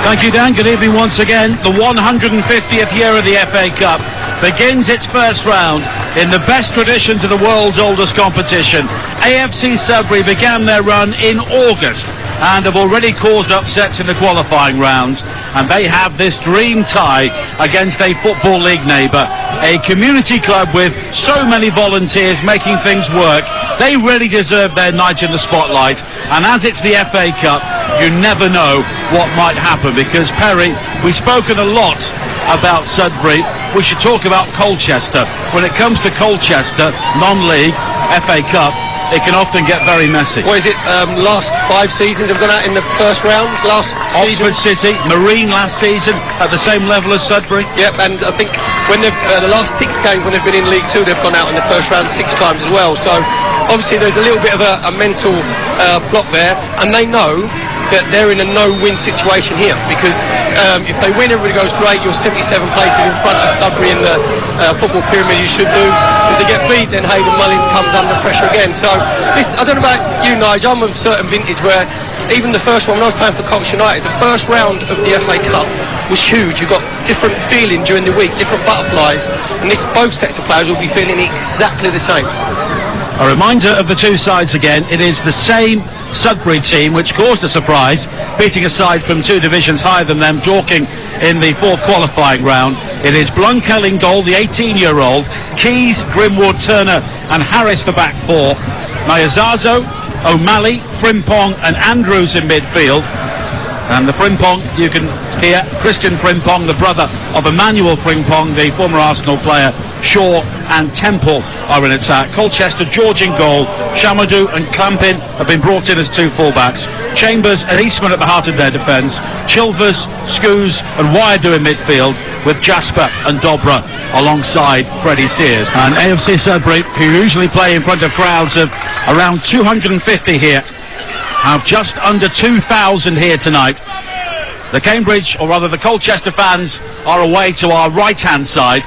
Thank you, Dan. Good evening once again. The 150th year of the FA Cup begins its first round in the best traditions of the world's oldest competition. AFC Sudbury began their run in August and have already caused upsets in the qualifying rounds, and they have this dream tie against a Football League neighbour, a community club with so many volunteers making things work. They really deserve their night in the spotlight, and as it's the FA Cup, you never know what might happen, because Perry, we've spoken a lot about Sudbury. We should talk about Colchester. When it comes to Colchester, non-league, FA Cup, it can often get very messy. What is it, last 5 seasons have gone out in the first round? Oxford City, Marine last season at the same level as Sudbury. Yep, and I think when they've the last 6 games when they've been in League 2, they've gone out in the first round 6 times as well. So obviously there's a little bit of a mental block there, and they know that they're in a no-win situation here, because if they win, everybody goes great. You're 77 places in front of Sudbury in the football pyramid. You should do. If they get beat, then Hayden Mullins comes under pressure again. So this, I don't know about you, Nigel. I'm of a certain vintage where even the first one, when I was playing for Colchester United, the first round of the FA Cup was huge. You got different feeling during the week, different butterflies, and this both sets of players will be feeling exactly the same. A reminder of the two sides again. It is the same Sudbury team which caused a surprise, beating a side from 2 divisions higher than them, Dorking in the 4th qualifying round. It is Blunkel in goal, the 18-year-old, Keys, Grimwood, Turner and Harris the back 4, Nyazazo, O'Malley, Frimpong and Andrews in midfield. And the Frimpong, you can hear Christian Frimpong, the brother of Emmanuel Frimpong, the former Arsenal player. Shaw and Temple are in attack. Colchester, George in goal. Shamadou and Clampin have been brought in as 2 fullbacks. Chambers and Eastman at the heart of their defence. Chilvers, Scoos and Wyadu in midfield, with Jasper and Dobra alongside Freddie Sears. And AFC Sudbury, who usually play in front of crowds of around 250 here, have just under 2,000 here tonight. The Cambridge, or rather the Colchester fans, are away to our right-hand side,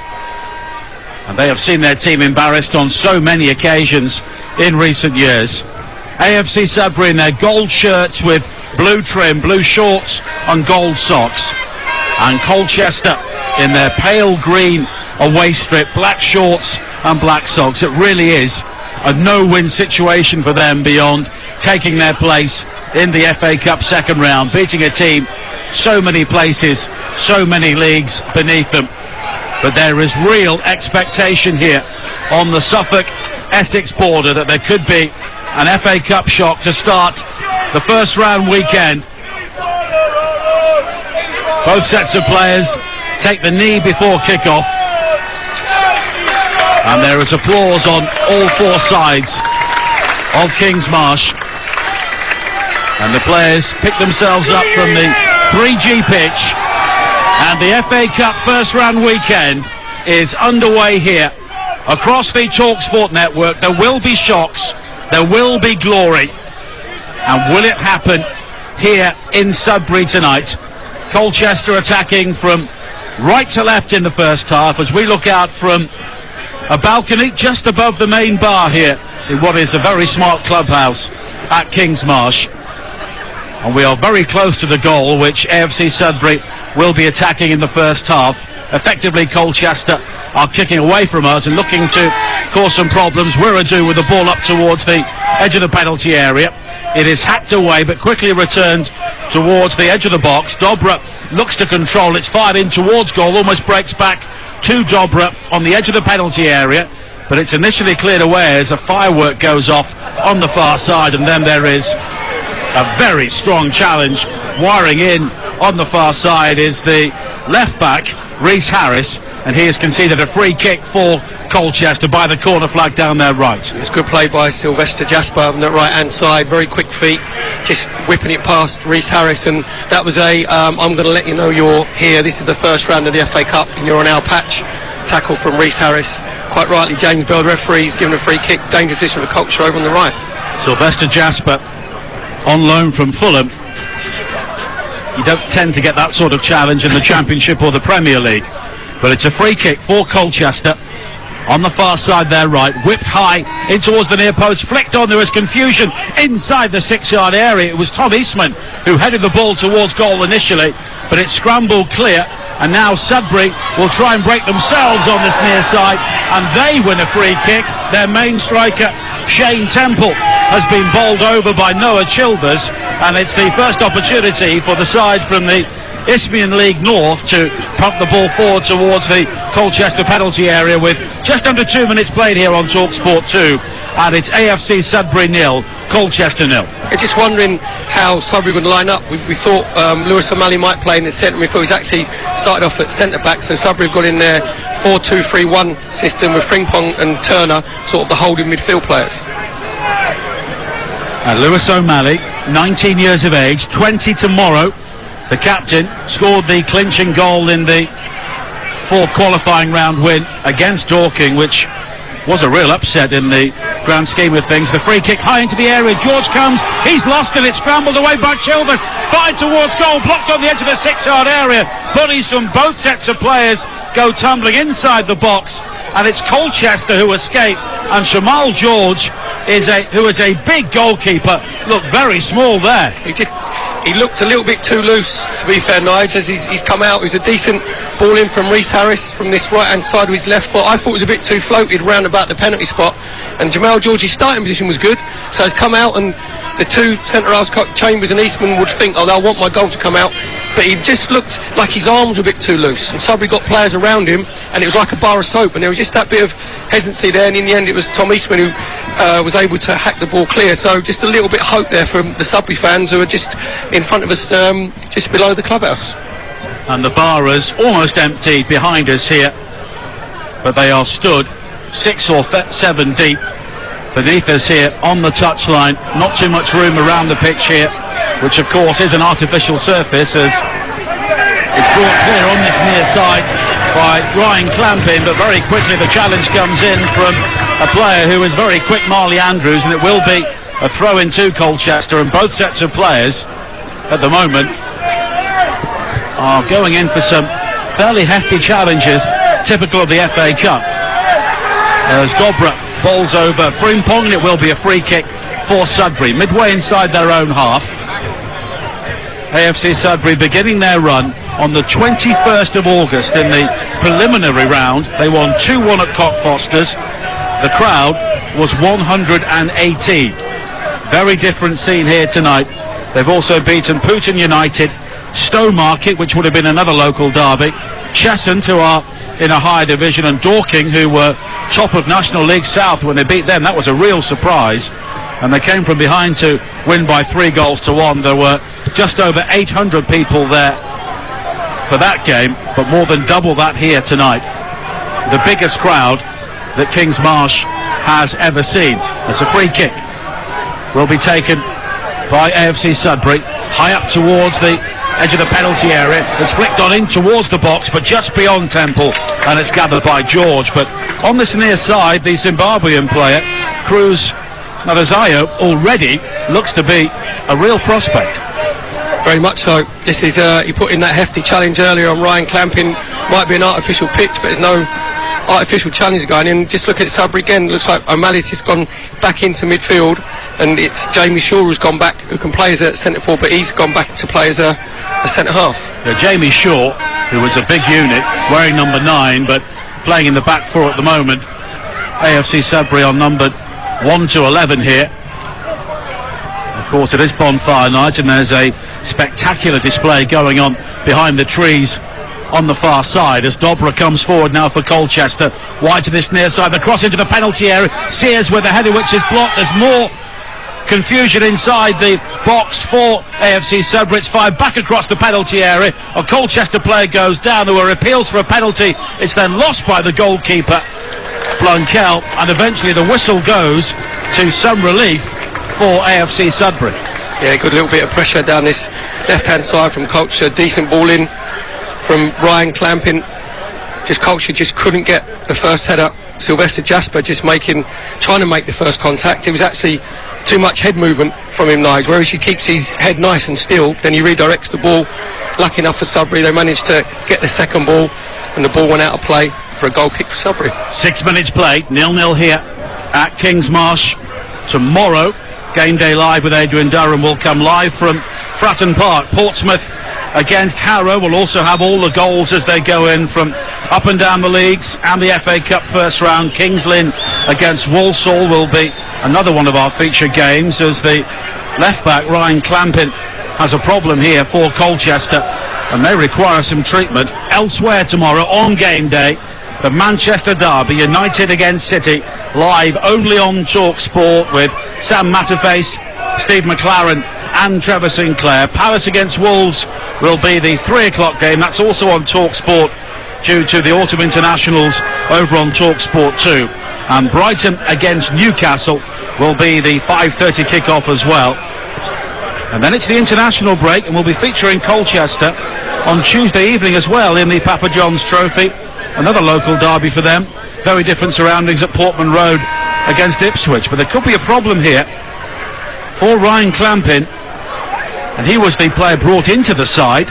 and they have seen their team embarrassed on so many occasions in recent years. AFC Sudbury in their gold shirts with blue trim, blue shorts and gold socks, and Colchester in their pale green away strip, black shorts and black socks. It really is a no-win situation for them beyond taking their place in the FA Cup second round, beating a team so many places, so many leagues beneath them. But there is real expectation here on the Suffolk-Essex border that there could be an FA Cup shock to start the first round weekend. Both sets of players take the knee before kick-off, and there is applause on all 4 sides of Kingsmarsh, and the players pick themselves up from the 3G pitch, and the FA Cup first round weekend is underway here across the TalkSport network. There will be shocks, there will be glory, and will it happen here in Sudbury tonight? Colchester attacking from right to left in the first half as we look out from a balcony just above the main bar here in what is a very smart clubhouse at Kingsmarsh. And we are very close to the goal, which AFC Sudbury will be attacking in the first half. Effectively, Colchester are kicking away from us and looking to cause some problems. Wiradu with the ball up towards the edge of the penalty area. It is hacked away, but quickly returned towards the edge of the box. Dobra looks to control. It's fired in towards goal, almost breaks back to Dobra on the edge of the penalty area, but it's initially cleared away as a firework goes off on the far side, and then there is a very strong challenge. Wiring in on the far side is the left back, Rhys Harris, and he has conceded a free kick for Colchester by the corner flag down their right. It's good play by Sylvester Jasper on the right hand side, very quick feet, just whipping it past Rhys Harris, and that was a I'm going to let you know you're here, this is the first round of the FA Cup and you're on our patch. Tackle from Rhys Harris, quite rightly James Bell, the referee's given a free kick, dangerous position for Colchester over on the right. Sylvester Jasper on loan from Fulham. You don't tend to get that sort of challenge in the Championship or the Premier League, but it's a free kick for Colchester on the far side there, right, whipped high in towards the near post, flicked on. There was confusion inside the 6-yard area. It was Tom Eastman who headed the ball towards goal initially, but it scrambled clear, and now Sudbury will try and break themselves on this near side, and they win a free kick. Their main striker, Shane Temple, has been bowled over by Noah Childers, and it's the first opportunity for the side from the Isthmian League North to pump the ball forward towards the Colchester penalty area with just under 2 minutes played here on TalkSport 2, and it's AFC Sudbury 0, Colchester 0. Just wondering how Sudbury would line up. We thought Lewis O'Malley might play in the centre. We thought he's actually started off at centre back, so Sudbury have got in their 4-2-3-1 system with Frimpong and Turner sort of the holding midfield players. And Lewis O'Malley, 19 years of age, 20 tomorrow. The captain scored the clinching goal in the fourth qualifying round win against Dorking, which was a real upset in the grand scheme of things. The free kick high into the area. George comes. He's lost it. It's scrambled away by Childers. Fired towards goal. Blocked on the edge of the 6-yard area. Bodies from both sets of players go tumbling inside the box. And it's Colchester who escape. And Shamal George who is a big goalkeeper. Looked very small there. He looked a little bit too loose, to be fair, Nige, as he's come out. It was a decent ball in from Reece Harris from this right-hand side of his left foot. I thought it was a bit too floated round about the penalty spot. And Jamal George's starting position was good, so he's come out, and the two centre-halves, Chambers and Eastman, would think, oh, they'll want my goal to come out. But he just looked like his arms were a bit too loose. And Sudbury got players around him, and it was like a bar of soap. And there was just that bit of hesitancy there, and in the end it was Tom Eastman who was able to hack the ball clear. So just a little bit of hope there from the Sudbury fans who are just in front of us, just below the clubhouse. And the bar is almost empty behind us here, but they are stood 6 or 7 deep beneath us here on the touchline. Not too much room around the pitch here, which of course is an artificial surface, as it's brought clear on this near side by Ryan Clampin, but very quickly the challenge comes in from a player who is very quick, Marley Andrews, and it will be a throw in to Colchester. And both sets of players at the moment are going in for some fairly hefty challenges, typical of the FA Cup. As Dobra bowls over Frimpong, and it will be a free kick for Sudbury, midway inside their own half. AFC Sudbury beginning their run on the 21st of August in the preliminary round. They won 2-1 at Cockfosters. The crowd was 118. Very different scene here tonight. They've also beaten Putin United, Stowmarket, which would have been another local derby, Cheshunt, who are in a higher division, and Dorking, who were top of National League South when they beat them. That was a real surprise, and they came from behind to win by 3-1. There were just over 800 people there for that game, but more than double that here tonight. The biggest crowd that Kingsmarsh has ever seen. As a free kick will be taken by AFC Sudbury, high up towards the edge of the penalty area. It's flicked on in towards the box, but just beyond Temple, and it's gathered by George. But on this near side, the Zimbabwean player, Cruz Narazayo, already looks to be a real prospect. Very much so. This is he put in that hefty challenge earlier on Ryan Clampin. Might be an artificial pitch, but there's no artificial challenge going in. Just look at Sudbury again. Looks like O'Malley's just gone back into midfield, and it's Jamie Shaw who's gone back, who can play as a centre forward, but he's gone back to play as a centre half. Yeah, Jamie Shaw, who was a big unit, wearing number 9, but playing in the back 4 at the moment. AFC Sudbury are numbered 1 to 11 here. Of course, it is bonfire night, and there's a spectacular display going on behind the trees on the far side as Dobra comes forward now for Colchester, wide to this near side, the cross into the penalty area. Sears with a header which is blocked. There's more confusion inside the box for AFC Sudbury. It's fired back across the penalty area. A Colchester player goes down. There were appeals for a penalty. It's then lost by the goalkeeper, Blunkel, and eventually the whistle goes to some relief for AFC Sudbury. Yeah, good little bit of pressure down this left-hand side from Colchester. Decent ball in from Ryan Clampin. Colchester just couldn't get the first header. Sylvester Jasper just trying to make the first contact. It was actually too much head movement from him, Nige. Whereas he keeps his head nice and still, then he redirects the ball. Lucky enough for Sudbury, they managed to get the second ball, and the ball went out of play for a goal kick for Sudbury. 6 minutes played, 0-0 here at Kingsmarsh. Tomorrow, Game Day Live with Adrian Durham will come live from Fratton Park. Portsmouth against Harrow will also have all the goals as they go in from up and down the leagues and the FA Cup first round. Kings Lynn against Walsall will be another one of our featured games, as the left back Ryan Clampin has a problem here for Colchester and may require some treatment. Elsewhere tomorrow on Game Day, the Manchester derby, United against City, live only on Talk Sport with Sam Matterface, Steve McLaren and Trevor Sinclair. Palace against Wolves will be the 3 o'clock game. That's also on Talk Sport due to the Autumn Internationals over on Talk Sport 2. And Brighton against Newcastle will be the 5:30 kick-off as well. And then it's the international break, and we'll be featuring Colchester on Tuesday evening as well in the Papa John's Trophy. Another local derby for them. Very different surroundings at Portman Road against Ipswich. But there could be a problem here for Ryan Clampin. And he was the player brought into the side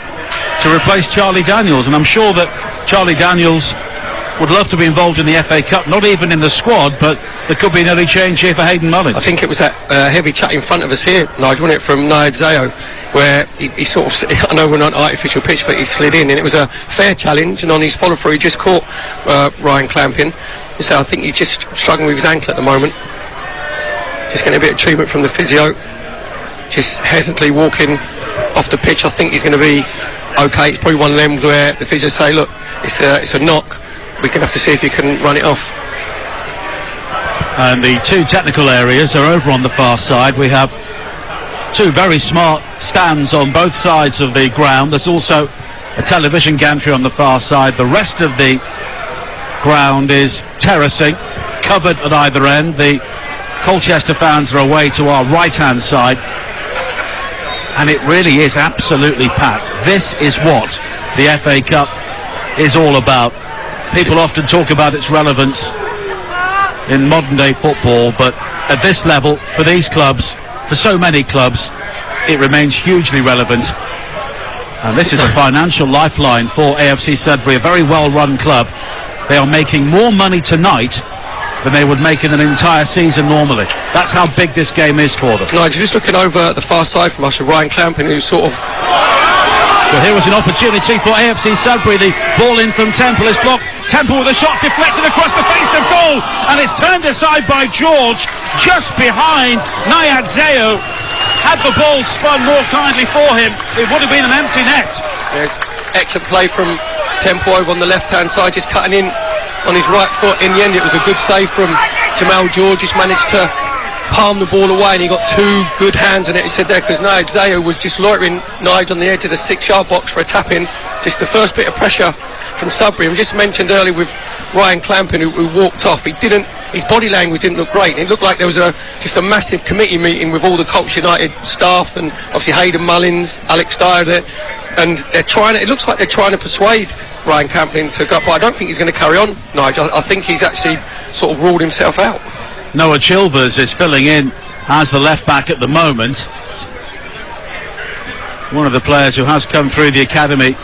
to replace Charlie Daniels. And I'm sure that Charlie Daniels would love to be involved in the FA Cup, not even in the squad, but there could be an early change here for Hayden Mullins. I think it was that heavy chat in front of us here, Nigel, wasn't it, from Nayad Zayo, where he sort of, I know we're not an artificial pitch, but he slid in, and it was a fair challenge, and on his follow-through he just caught Ryan Clampin. So I think he's just struggling with his ankle at the moment. Just getting a bit of treatment from the physio. Just hesitantly walking off the pitch. I think he's going to be okay. It's probably one of them where the physio say, look, it's a knock. We're going to have to see if you can run it off. And the two technical areas are over on the far side. We have two very smart stands on both sides of the ground. There's also a television gantry on the far side. The rest of the ground is terracing, covered at either end. The Colchester fans are away to our right-hand side. And it really is absolutely packed. This is what the FA Cup is all about. People often talk about its relevance in modern day football, but at this level, for these clubs, for so many clubs, it remains hugely relevant. And this is a financial lifeline for AFC Sudbury, a very well run club. They are making more money tonight than they would make in an entire season normally. That's how big this game is for them. Nigel, just looking over at the far side from us, Ryan Clampin, who's sort of... Well, here was an opportunity for AFC Sudbury. The ball in from Temple is blocked. Temple with a shot deflected across the face of goal, and it's turned aside by George, just behind Nayad Zayo. Had the ball spun more kindly for him, it would have been an empty net. There's excellent play from Temple over on the left-hand side, just cutting in on his right foot. In the end, it was a good save from Jamal George. Just managed to palm the ball away, and he got two good hands on it. He said there, because Nayad Zayo was just loitering Nigel on the edge of the 6-yard box for a tap-in. Just the first bit of pressure from Sudbury. And we just mentioned earlier with Ryan Clampin, who walked off. His body language didn't look great. It looked like there was just a massive committee meeting with all the Colchester United staff, and obviously Hayden Mullins, Alex Dyer there, and it looks like they're trying to persuade Ryan Clampin to go up, but I don't think he's going to carry on, Nigel. I think he's actually sort of ruled himself out. Noah Chilvers is filling in as the left back at the moment. One of the players who has come through the academy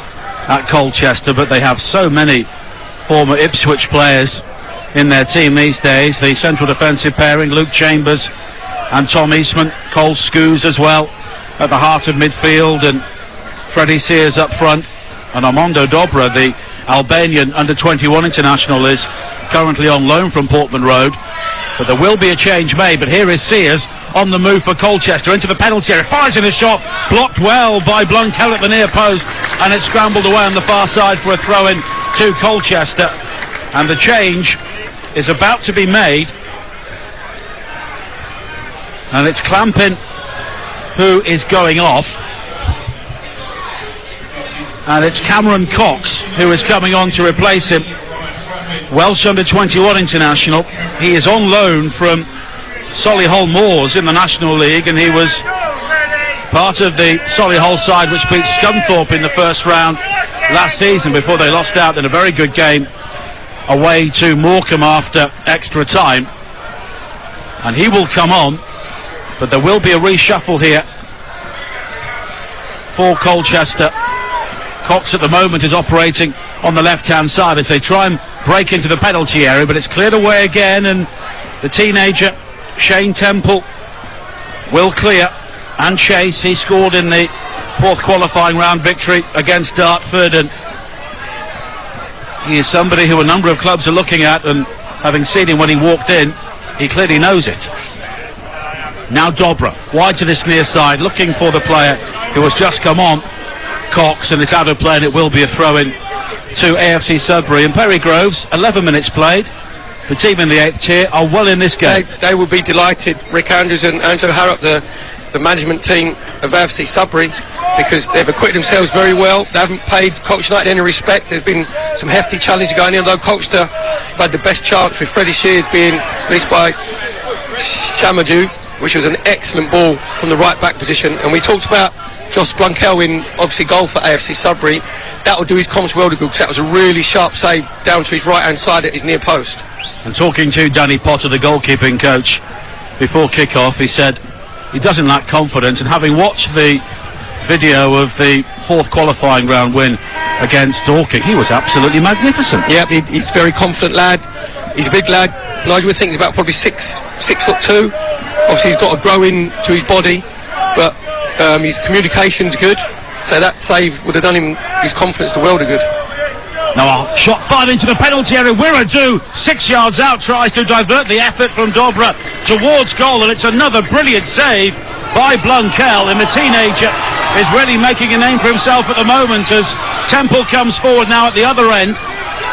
at Colchester, but they have so many former Ipswich players in their team these days. The central defensive pairing, Luke Chambers and Tom Eastman, Cole Scoos as well at the heart of midfield, and Freddie Sears up front. And Armando Dobra, the Albanian under-21 international, is currently on loan from Portman Road. But there will be a change made. But here is Sears on the move for Colchester into the penalty area. Fires in a shot, blocked well by Blunkell at the near post, and it's scrambled away on the far side for a throw-in to Colchester. And the change is about to be made. And it's Clampin who is going off. And it's Cameron Cox who is coming on to replace him. Welsh under-21 international. He is on loan from Solihull Moors in the National League, and he was part of the Solihull side which beat Scunthorpe in the first round last season before they lost out in a very good game away to Morecambe after extra time. And he will come on, but there will be a reshuffle here for Colchester. Cox at the moment is operating on the left-hand side as they try and break into the penalty area, but it's cleared away again, and the teenager, Shane Temple, will clear and chase. He scored in the fourth qualifying round victory against Dartford, and he is somebody who a number of clubs are looking at, and having seen him when he walked in, he clearly knows it. Now Dobra, wide to this near side, looking for the player who has just come on, Cox, and it's out of play, and it will be a throw-in to AFC Sudbury. And Perry Groves, 11 minutes played. The team in the 8th tier are well in this game. They will be delighted, Rick Andrews and Angelo Harrop, the management team of AFC Sudbury, because they've acquitted themselves very well. They haven't paid Colchester United any respect. There's been some hefty challenge going in, although Colchester have had the best chance with Freddie Shears being released by Shamadou, which was an excellent ball from the right back position. And we talked about Josh Blunkel in obviously goal for AFC Sudbury. That will do his comms world of good, because that was a really sharp save down to his right hand side at his near post. And talking to Danny Potter, the goalkeeping coach, before kick-off, he said he doesn't lack confidence, and having watched the video of the fourth qualifying round win against Dorking, he was absolutely magnificent. Yeah, he's a very confident lad. He's a big lad. Nigel would think he's about probably 6'2". Obviously he's got to grow into his body, but his communication's good, so that save would have done him his confidence the world of good. Now a shot fired into the penalty area. Wiradu, 6 yards out, tries to divert the effort from Dobra towards goal, and it's another brilliant save by Blunkel, and the teenager is really making a name for himself at the moment as Temple comes forward now at the other end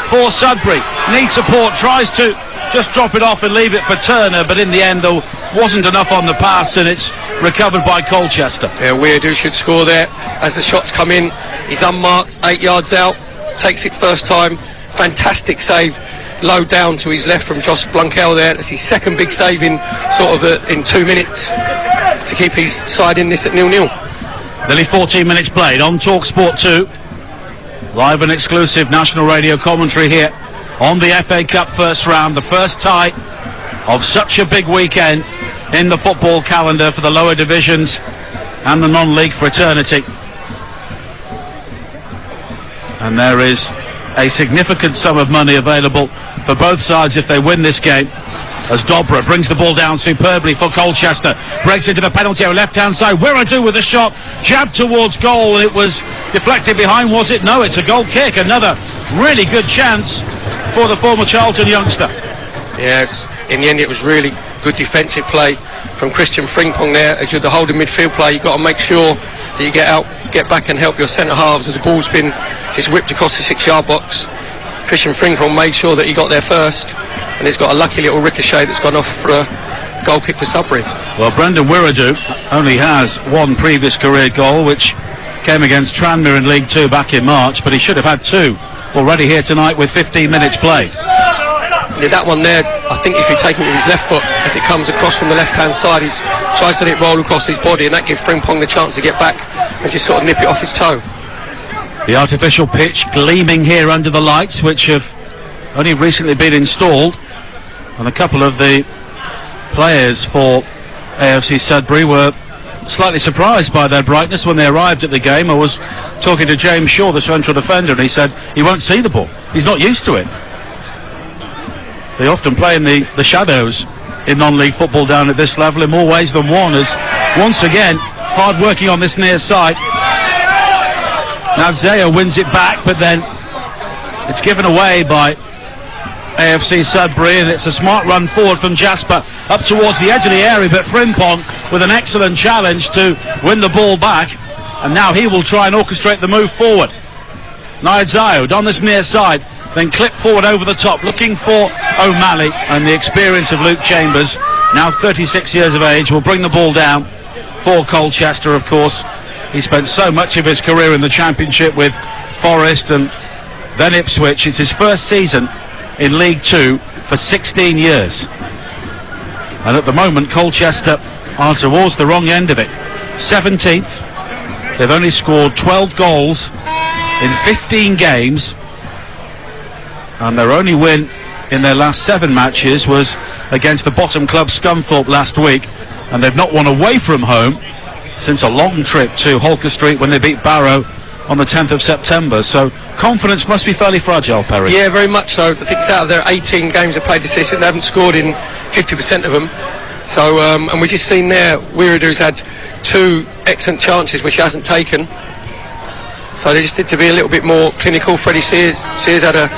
for Sudbury. Needs support, tries to just drop it off and leave it for Turner, but in the end there wasn't enough on the pass, and it's recovered by Colchester. Yeah, Wiradu should score there as the shots come in. He's unmarked, 8 yards out, takes it first time. Fantastic save low down to his left from Josh Blunkel there. That's his second big save in in 2 minutes to keep his side in this at 0-0. Nearly 14 minutes played on TalkSport 2. Live and exclusive national radio commentary here on the FA Cup first round, the first tie of such a big weekend in the football calendar for the lower divisions and the non-league fraternity. And there is a significant sum of money available for both sides if they win this game, as Dobra brings the ball down superbly for Colchester, breaks into the penalty area, left-hand side. Wiradu with a shot, jabbed towards goal. It was deflected behind, was it? No, it's a goal kick. Another really good chance for the former Charlton youngster. Yes, in the end it was really good defensive play from Christian Frimpong there. As you're the holding midfield player, you've got to make sure that you get out, get back and help your centre halves as the ball's been just whipped across the 6-yard box. Christian Frimpong made sure that he got there first, and he's got a lucky little ricochet that's gone off for a goal kick for Sudbury. Well, Brendan Wiradu only has one previous career goal, which came against Tranmere in League 2 back in March, but he should have had 2 already here tonight with 15 minutes played. Yeah, that one there, I think if you take it with his left foot as it comes across from the left-hand side, he tries to let it roll across his body, and that gives Frimpong the chance to get back and just sort of nip it off his toe. The artificial pitch gleaming here under the lights, which have only recently been installed, and a couple of the players for AFC Sudbury were slightly surprised by their brightness when they arrived at the game. I was talking to James Shaw, the central defender, and he said he won't see the ball. He's not used to it. They often play in the shadows in non-league football down at this level in more ways than one, as once again hard working on this near side. Now Zaya wins it back, but then it's given away by AFC Sudbury, and it's a smart run forward from Jasper up towards the edge of the area, but Frimpong with an excellent challenge to win the ball back, and now he will try and orchestrate the move forward. Nyazayo on this near side, then clip forward over the top, looking for O'Malley, and the experience of Luke Chambers, now 36 years of age, will bring the ball down for Colchester. Of course, he spent so much of his career in the Championship with Forest and then Ipswich. It's his first season in League 2 for 16 years. And at the moment, Colchester are towards the wrong end of it. 17th. They've only scored 12 goals in 15 games. And their only win in their last 7 matches was against the bottom club Scunthorpe last week. And they've not won away from home since a long trip to Holker Street when they beat Barrow on the 10th of September, so confidence must be fairly fragile, Perry. Yeah, very much so. I think it's out of their 18 games they've played this season, they haven't scored in 50% of them. So, and we've just seen there, Wiradou's had 2 excellent chances which he hasn't taken. So they just need to be a little bit more clinical. Freddie Sears had a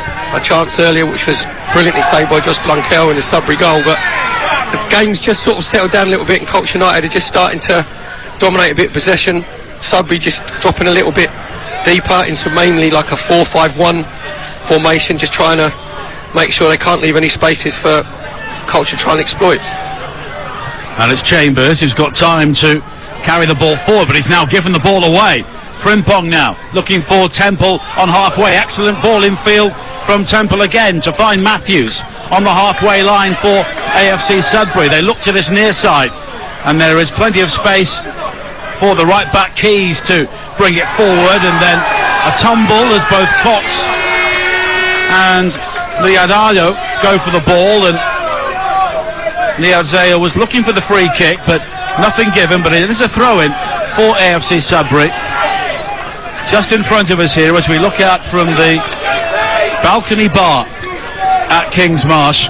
chance earlier which was brilliantly saved by Josh Blunkel in the Sudbury goal, but the game's just sort of settled down a little bit, and Colchester United are just starting to dominate a bit of possession. Sudbury just dropping a little bit deeper into mainly like a 4-5-1 formation, just trying to make sure they can't leave any spaces for Colchester to try and exploit. And it's Chambers who's got time to carry the ball forward, but he's now given the ball away. Frimpong now looking for Temple on halfway. Excellent ball in field from Temple again to find Matthews on the halfway line for AFC Sudbury. They look to this near side, and there is plenty of space for the right back Keys to bring it forward, and then a tumble as both Cox and Liadado go for the ball, and Liadzeo was looking for the free kick but nothing given, but it is a throw-in for AFC Sudbury. Just in front of us here as we look out from the balcony bar at Kingsmarsh,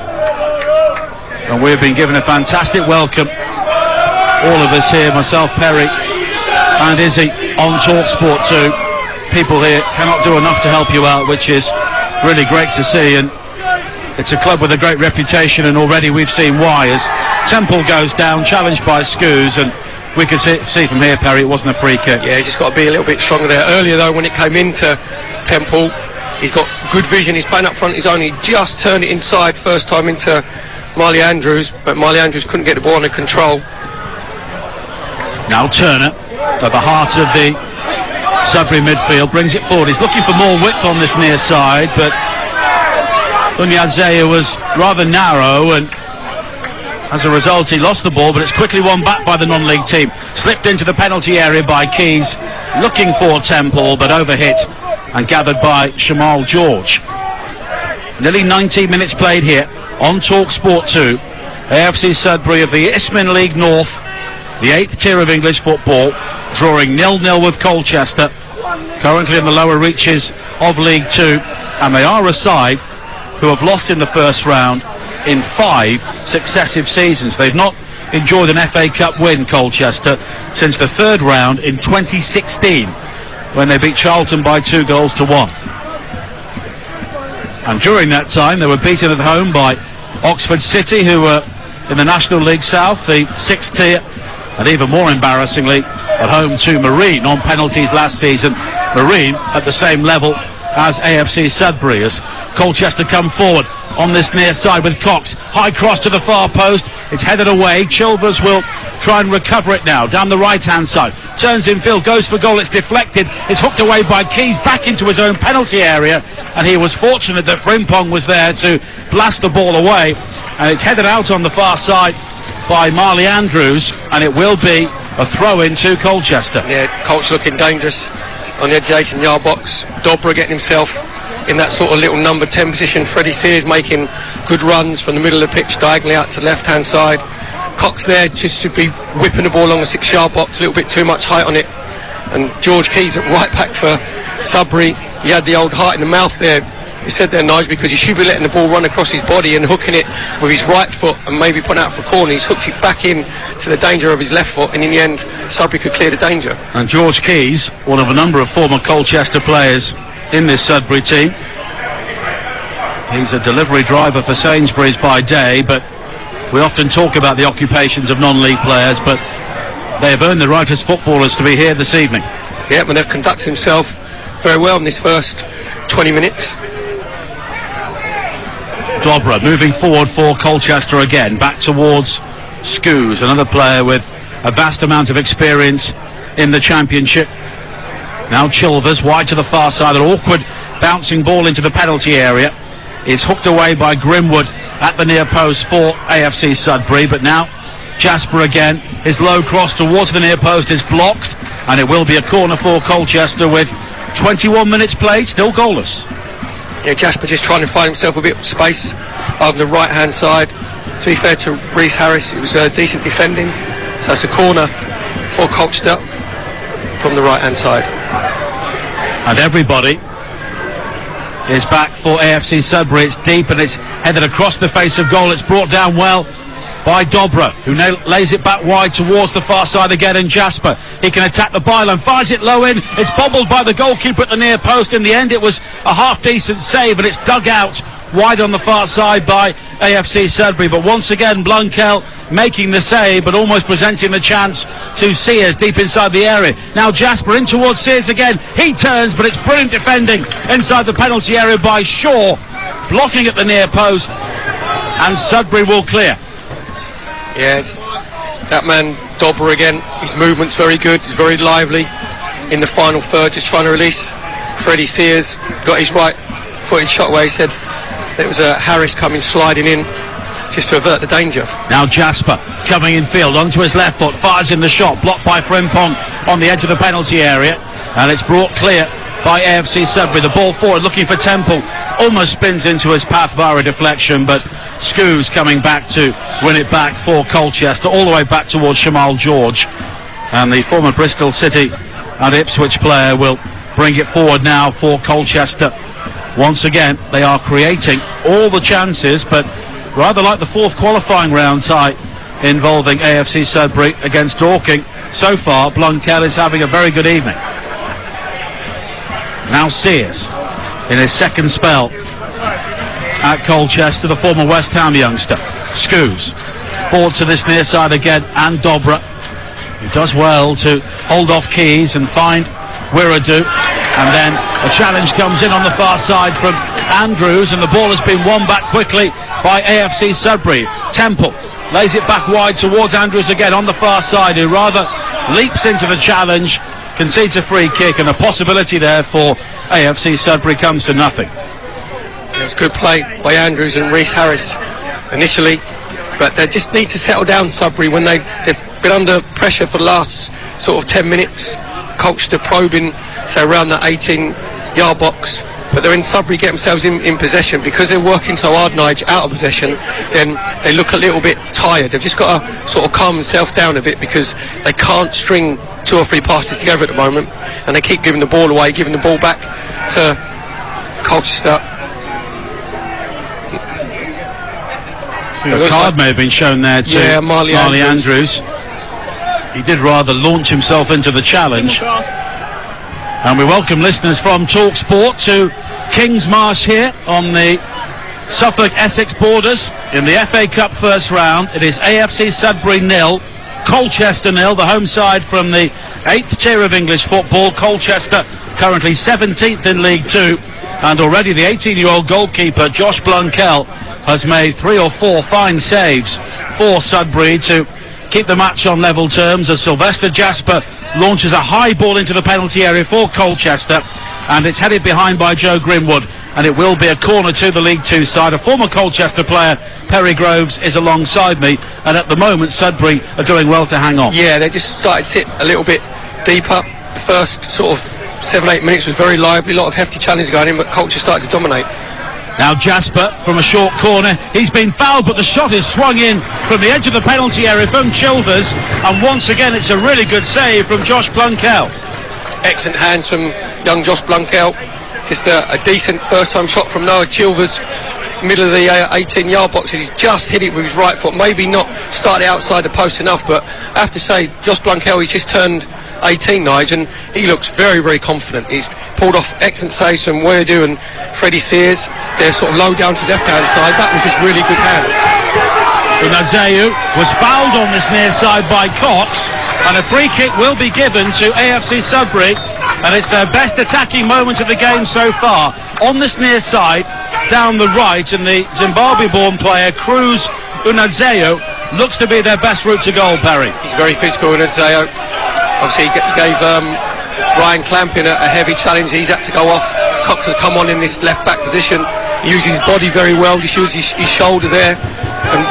and we've been given a fantastic welcome, all of us here, myself, Perry and Izzy, on TalkSport 2. People here cannot do enough to help you out, which is really great to see, and it's a club with a great reputation, and already we've seen why as Temple goes down, challenged by Scoos, and we could see from here, Perry, it wasn't a free kick. Yeah, he's just got to be a little bit stronger there. Earlier though, when it came into Temple, he's got good vision, he's playing up front, he's only just turned it inside first time into Marley Andrews, but Marley Andrews couldn't get the ball under control. Now Turner at the heart of the Sudbury midfield brings it forward. He's looking for more width on this near side, but Unyazea was rather narrow, and as a result he lost the ball, but it's quickly won back by the non-league team. Slipped into the penalty area by Keys, looking for Temple, but overhit and gathered by Shamal George. Nearly 19 minutes played here on TalkSport 2. AFC Sudbury of the Isthmian League North, the 8th tier of English football, drawing 0-0 with Colchester, currently in the lower reaches of League 2, and they are a side who have lost in the first round in 5 successive seasons. They've not enjoyed an FA Cup win, Colchester, since the 3rd round in 2016, when they beat Charlton by 2-1. And during that time they were beaten at home by Oxford City, who were in the National League South, the 6th tier, and even more embarrassingly at home to Marine on penalties last season. Marine at the same level as AFC Sudbury, as Colchester come forward on this near side with Cox. High cross to the far post, it's headed away. Chilvers will try and recover it now down the right hand side, turns in field, goes for goal, it's deflected, it's hooked away by Keys back into his own penalty area, and he was fortunate that Frimpong was there to blast the ball away, and it's headed out on the far side by Marley Andrews, and it will be a throw-in to Colchester. Yeah, Colch looking dangerous on the edge of the 18-yard box. Dobra getting himself in that sort of little number 10 position. Freddie Sears making good runs from the middle of the pitch diagonally out to the left-hand side. Cox there just should be whipping the ball along the 6-yard box, a little bit too much height on it. And George Keys at right back for Sudbury. He had the old heart in the mouth there. You said there, Nige, because he should be letting the ball run across his body and hooking it with his right foot and maybe putting out for a corner. He's hooked it back in to the danger of his left foot, and in the end Sudbury could clear the danger. And George Keys, one of a number of former Colchester players in this Sudbury team. He's a delivery driver for Sainsbury's by day, but we often talk about the occupations of non-league players, but they have earned the right as footballers to be here this evening. Yeah, and they've conducted themselves very well in this first 20 minutes. Dobra moving forward for Colchester again, back towards Scoos, another player with a vast amount of experience in the Championship. Now Chilvers wide to the far side, an awkward bouncing ball into the penalty area is hooked away by Grimwood at the near post for AFC Sudbury, but now Jasper again, his low cross towards the near post is blocked, and it will be a corner for Colchester with 21 minutes played, still goalless. Yeah, Jasper just trying to find himself a bit of space over the right hand side. To be fair to Reece Harris, it was decent defending, so it's a corner for Colchester from the right hand side. And everybody is back for AFC Sudbury. It's deep and it's headed across the face of goal. It's brought down well by Dobra, who lays it back wide towards the far side again, and Jasper. He can attack the byline, fires it low in. It's bobbled by the goalkeeper at the near post. In the end, it was a half-decent save, and it's dug out wide on the far side by AFC Sudbury. But once again, Blunkel making the save, but almost presenting the chance to Sears deep inside the area. Now Jasper in towards Sears again. He turns, but it's brilliant defending inside the penalty area by Shaw, blocking at the near post, and Sudbury will clear. Yeah, it's that man Dobra again. His movement's very good. He's very lively in the final third, just trying to release Freddie Sears. Got his right footed shot where he said it was Harris coming sliding in just to avert the danger. Now Jasper coming in field onto his left foot, fires in the shot, blocked by Frimpong on the edge of the penalty area, and it's brought clear by AFC Sudbury. The ball forward looking for Temple, almost spins into his path via a deflection, but Scoos coming back to win it back for Colchester, all the way back towards Shamal George, and the former Bristol City and Ipswich player will bring it forward now for Colchester. Once again, they are creating all the chances, but rather like the fourth qualifying round tie involving AFC Sudbury against Dorking. So far, Blunkel is having a very good evening. Now Sears in his second spell at Colchester, the former West Ham youngster. Scoos forward to this near side again, and Dobra, who does well to hold off Keys and find Wiradu, and then a challenge comes in on the far side from Andrews, and the ball has been won back quickly by AFC Sudbury. Temple lays it back wide towards Andrews again on the far side, who rather leaps into the challenge, concedes a free kick, and a possibility there for AFC Sudbury comes to nothing. It was good play by Andrews and Reece Harris initially, but they just need to settle down, Sudbury, when they've been under pressure for the last sort of 10 minutes. Colchester probing, say, around that 18-yard box, but they're in Sudbury, get themselves in possession. Because they're working so hard, Nige, out of possession, then they look a little bit tired. They've just got to sort of calm themselves down a bit, because they can't string 2 or 3 passes together at the moment, and they keep giving the ball away, giving the ball back to Colchester. A card may have been shown there to Marley Andrews. He did rather launch himself into the challenge. And we welcome listeners from Talk Sport to Kingsmarsh here on the Suffolk-Essex borders in the FA Cup first round. It is AFC Sudbury 0, Colchester 0, the home side from the 8th tier of English football. Colchester currently 17th in League 2, and already the 18-year-old goalkeeper Josh Blunkel has made 3 or 4 fine saves for Sudbury to keep the match on level terms, as Sylvester Jasper launches a high ball into the penalty area for Colchester, and it's headed behind by Joe Grimwood, and it will be a corner to the League 2 side. A former Colchester player, Perry Groves, is alongside me, and at the moment Sudbury are doing well to hang on. Yeah, they just started to sit a little bit deeper. The first sort of 7-8 minutes was very lively, a lot of hefty challenges going in, but Colchester started to dominate. Now Jasper from a short corner, he's been fouled, but the shot is swung in from the edge of the penalty area from Chilvers, and once again it's a really good save from Josh Blunkel. Excellent hands from young Josh Blunkel. Just a decent first time shot from Noah Chilvers, middle of the 18-yard box, and he's just hit it with his right foot. Maybe not started outside the post enough, but I have to say, Josh Blunkel, he's just turned 18, Nige, and he looks very, very confident. He's pulled off excellent saves from Wiradu and Freddie Sears. They're sort of low down to the left-hand side. That was just really good hands. Unazeu was fouled on this near side by Cox, and a free kick will be given to AFC Sudbury, and it's their best attacking moment of the game so far. On this near side, down the right, and the Zimbabwe-born player Cruz Unazeu looks to be their best route to goal, Perry. He's very physical, Unazeu. Obviously he gave Ryan Clampin a heavy challenge. He's had to go off. Cox has come on in this left-back position. He uses his body very well. He uses his shoulder there. And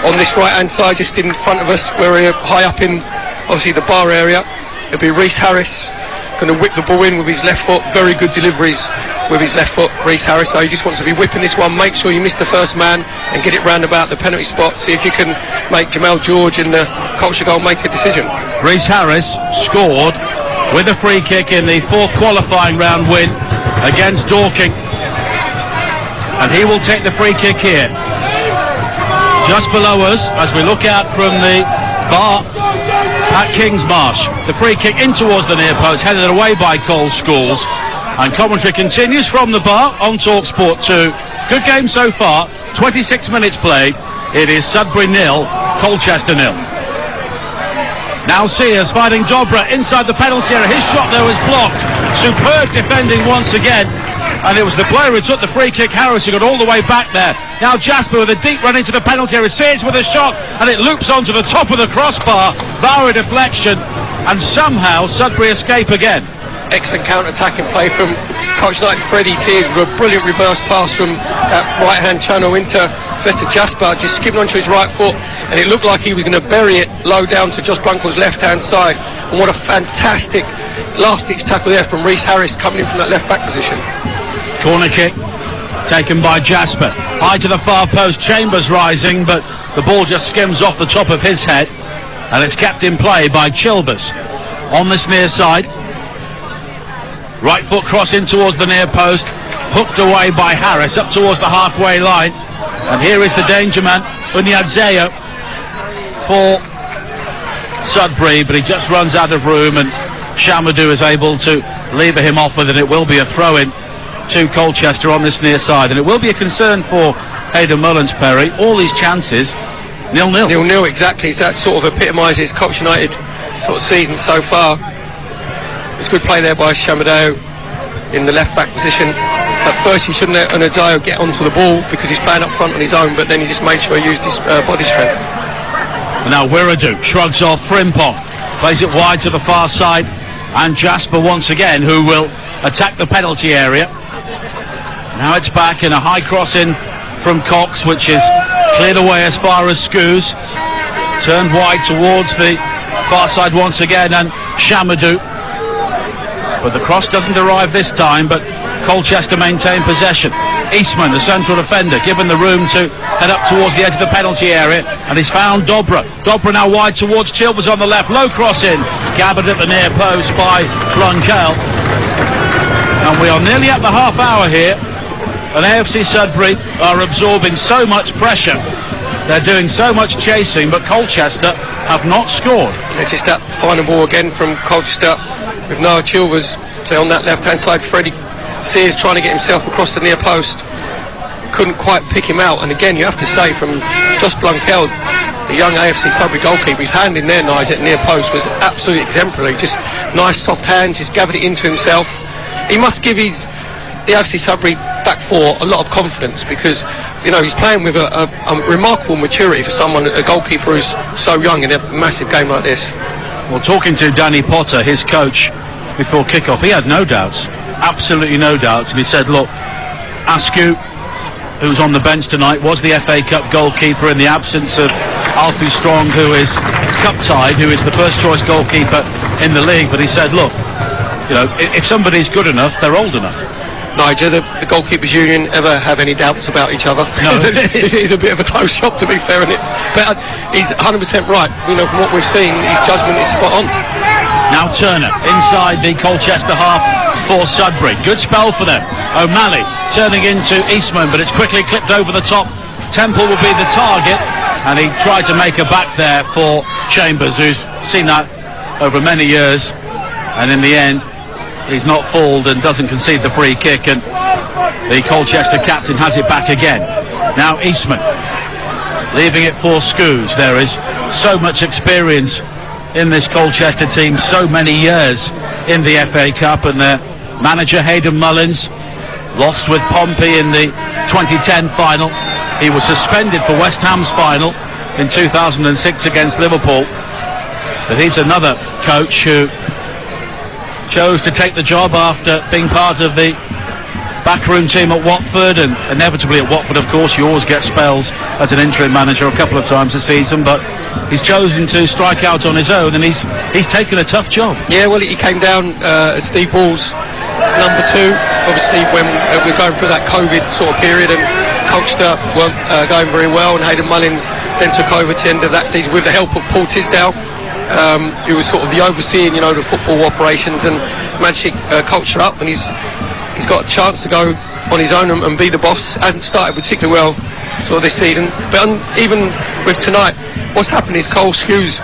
on this right-hand side, just in front of us, where we're high up in, obviously, the bar area, it'll be Reece Harris going to whip the ball in with his left foot. Very good deliveries with his left foot, Reece Harris. So he just wants to be whipping this one. Make sure you miss the first man and get it round about the penalty spot. See if you can make Jamal George and the Colchester goal make a decision. Reece Harris scored with a free kick in the fourth qualifying round win against Dorking. And he will take the free kick here. Just below us, as we look out from the bar at Kingsmarsh. The free kick in towards the near post, headed away by Cole Scholes. And commentary continues from the bar on TalkSport 2. Good game so far, 26 minutes played. It is Sudbury 0, Colchester 0. Now Sears fighting Dobra inside the penalty area. His shot though is blocked. Superb defending once again. And it was the player who took the free kick, Harris, who got all the way back there. Now Jasper with a deep run into the penalty area. Sears with a shot, and it loops onto the top of the crossbar. Vara deflection, and somehow Sudbury escape again. Excellent counter-attacking play from Coach United Freddie Sears with a brilliant reverse pass from that right-hand channel into Sylvester Jasper, just skipping onto his right foot, and it looked like he was going to bury it low down to Josh Blunkell's left-hand side. And what a fantastic last-ditch tackle there from Reece Harris coming in from that left-back position. Corner kick taken by Jasper. High to the far post, Chambers rising, but the ball just skims off the top of his head, and it's kept in play by Chilvers. On this near side, right foot cross in towards the near post, hooked away by Harris up towards the halfway line. And here is the danger man, Unyadzeo, for Sudbury, but he just runs out of room, and Shamadou is able to lever him off with it. It will be a throw-in to Colchester on this near side, and it will be a concern for Hayden Mullins, Perry. All these chances, 0-0. 0-0, exactly. So that sort of epitomises Colchester United sort of season so far. It's good play there by Shamadou in the left-back position. At first he shouldn't let Unyadzeo get onto the ball because he's playing up front on his own, but then he just made sure he used his body strength. And now Wiradu shrugs off Frimpong, plays it wide to the far side, and Jasper once again, who will attack the penalty area. Now it's back in a high cross in from Cox, which is cleared away as far as Scoos. Turned wide towards the far side once again, and Shamadou. But the cross doesn't arrive this time, but Colchester maintain possession. Eastman, the central defender, given the room to head up towards the edge of the penalty area, and he's found Dobra. Dobra now wide towards Chilvers on the left. Low cross in, gathered at the near post by Blunkell. And we are nearly at the half hour here, and AFC Sudbury are absorbing so much pressure. They're doing so much chasing, but Colchester have not scored. It's just that final ball again from Colchester with Noah Chilvers. So on that left-hand side, Freddie Sears trying to get himself across the near post. Couldn't quite pick him out. And again, you have to say from Josh Blunkell, the young AFC Sudbury goalkeeper, his hand in there, Nigel, at near post was absolutely exemplary. Just nice soft hand, just gathered it into himself. He must give the AFC Sudbury back four a lot of confidence, because you know he's playing with a remarkable maturity for someone, a goalkeeper who's so young in a massive game like this. Well, talking to Danny Potter, his coach, before kick-off, he had no doubts, absolutely no doubts, and he said, look, Askew, who's on the bench tonight, was the FA Cup goalkeeper in the absence of Alfie Strong, who is cup-tied, who is the first-choice goalkeeper in the league. But he said, look, you know, if somebody's good enough, they're old enough. Nigel, the Goalkeepers Union ever have any doubts about each other? No. It's a bit of a close shop, to be fair, isn't it? But he's 100% right. You know, from what we've seen, his judgment is spot on. Now Turner inside the Colchester half for Sudbury. Good spell for them. O'Malley turning into Eastman, but it's quickly clipped over the top. Temple will be the target, and he tried to make a back there for Chambers, who's seen that over many years, and in the end he's not fooled and doesn't concede the free kick, and the Colchester captain has it back again. Now Eastman leaving it for Scoos. There is so much experience in this Colchester team, so many years in the FA Cup, and their manager Hayden Mullins lost with Pompey in the 2010 final. He was suspended for West Ham's final in 2006 against Liverpool, but he's another coach who chose to take the job after being part of the backroom team at Watford, and inevitably at Watford, of course, you always get spells as an interim manager a couple of times a season, but he's chosen to strike out on his own, and he's taken a tough job. Yeah, well, he came down as Steve Ball's number two, obviously when we're going through that COVID sort of period, and Colchester weren't going very well, and Hayden Mullins then took over to the end of that season with the help of Paul Tisdale. who was sort of the overseeing, the football operations and managing culture up, and he's got a chance to go on his own and be the boss. Hasn't started particularly well sort of this season, but even with tonight, what's happened is Cole Skews,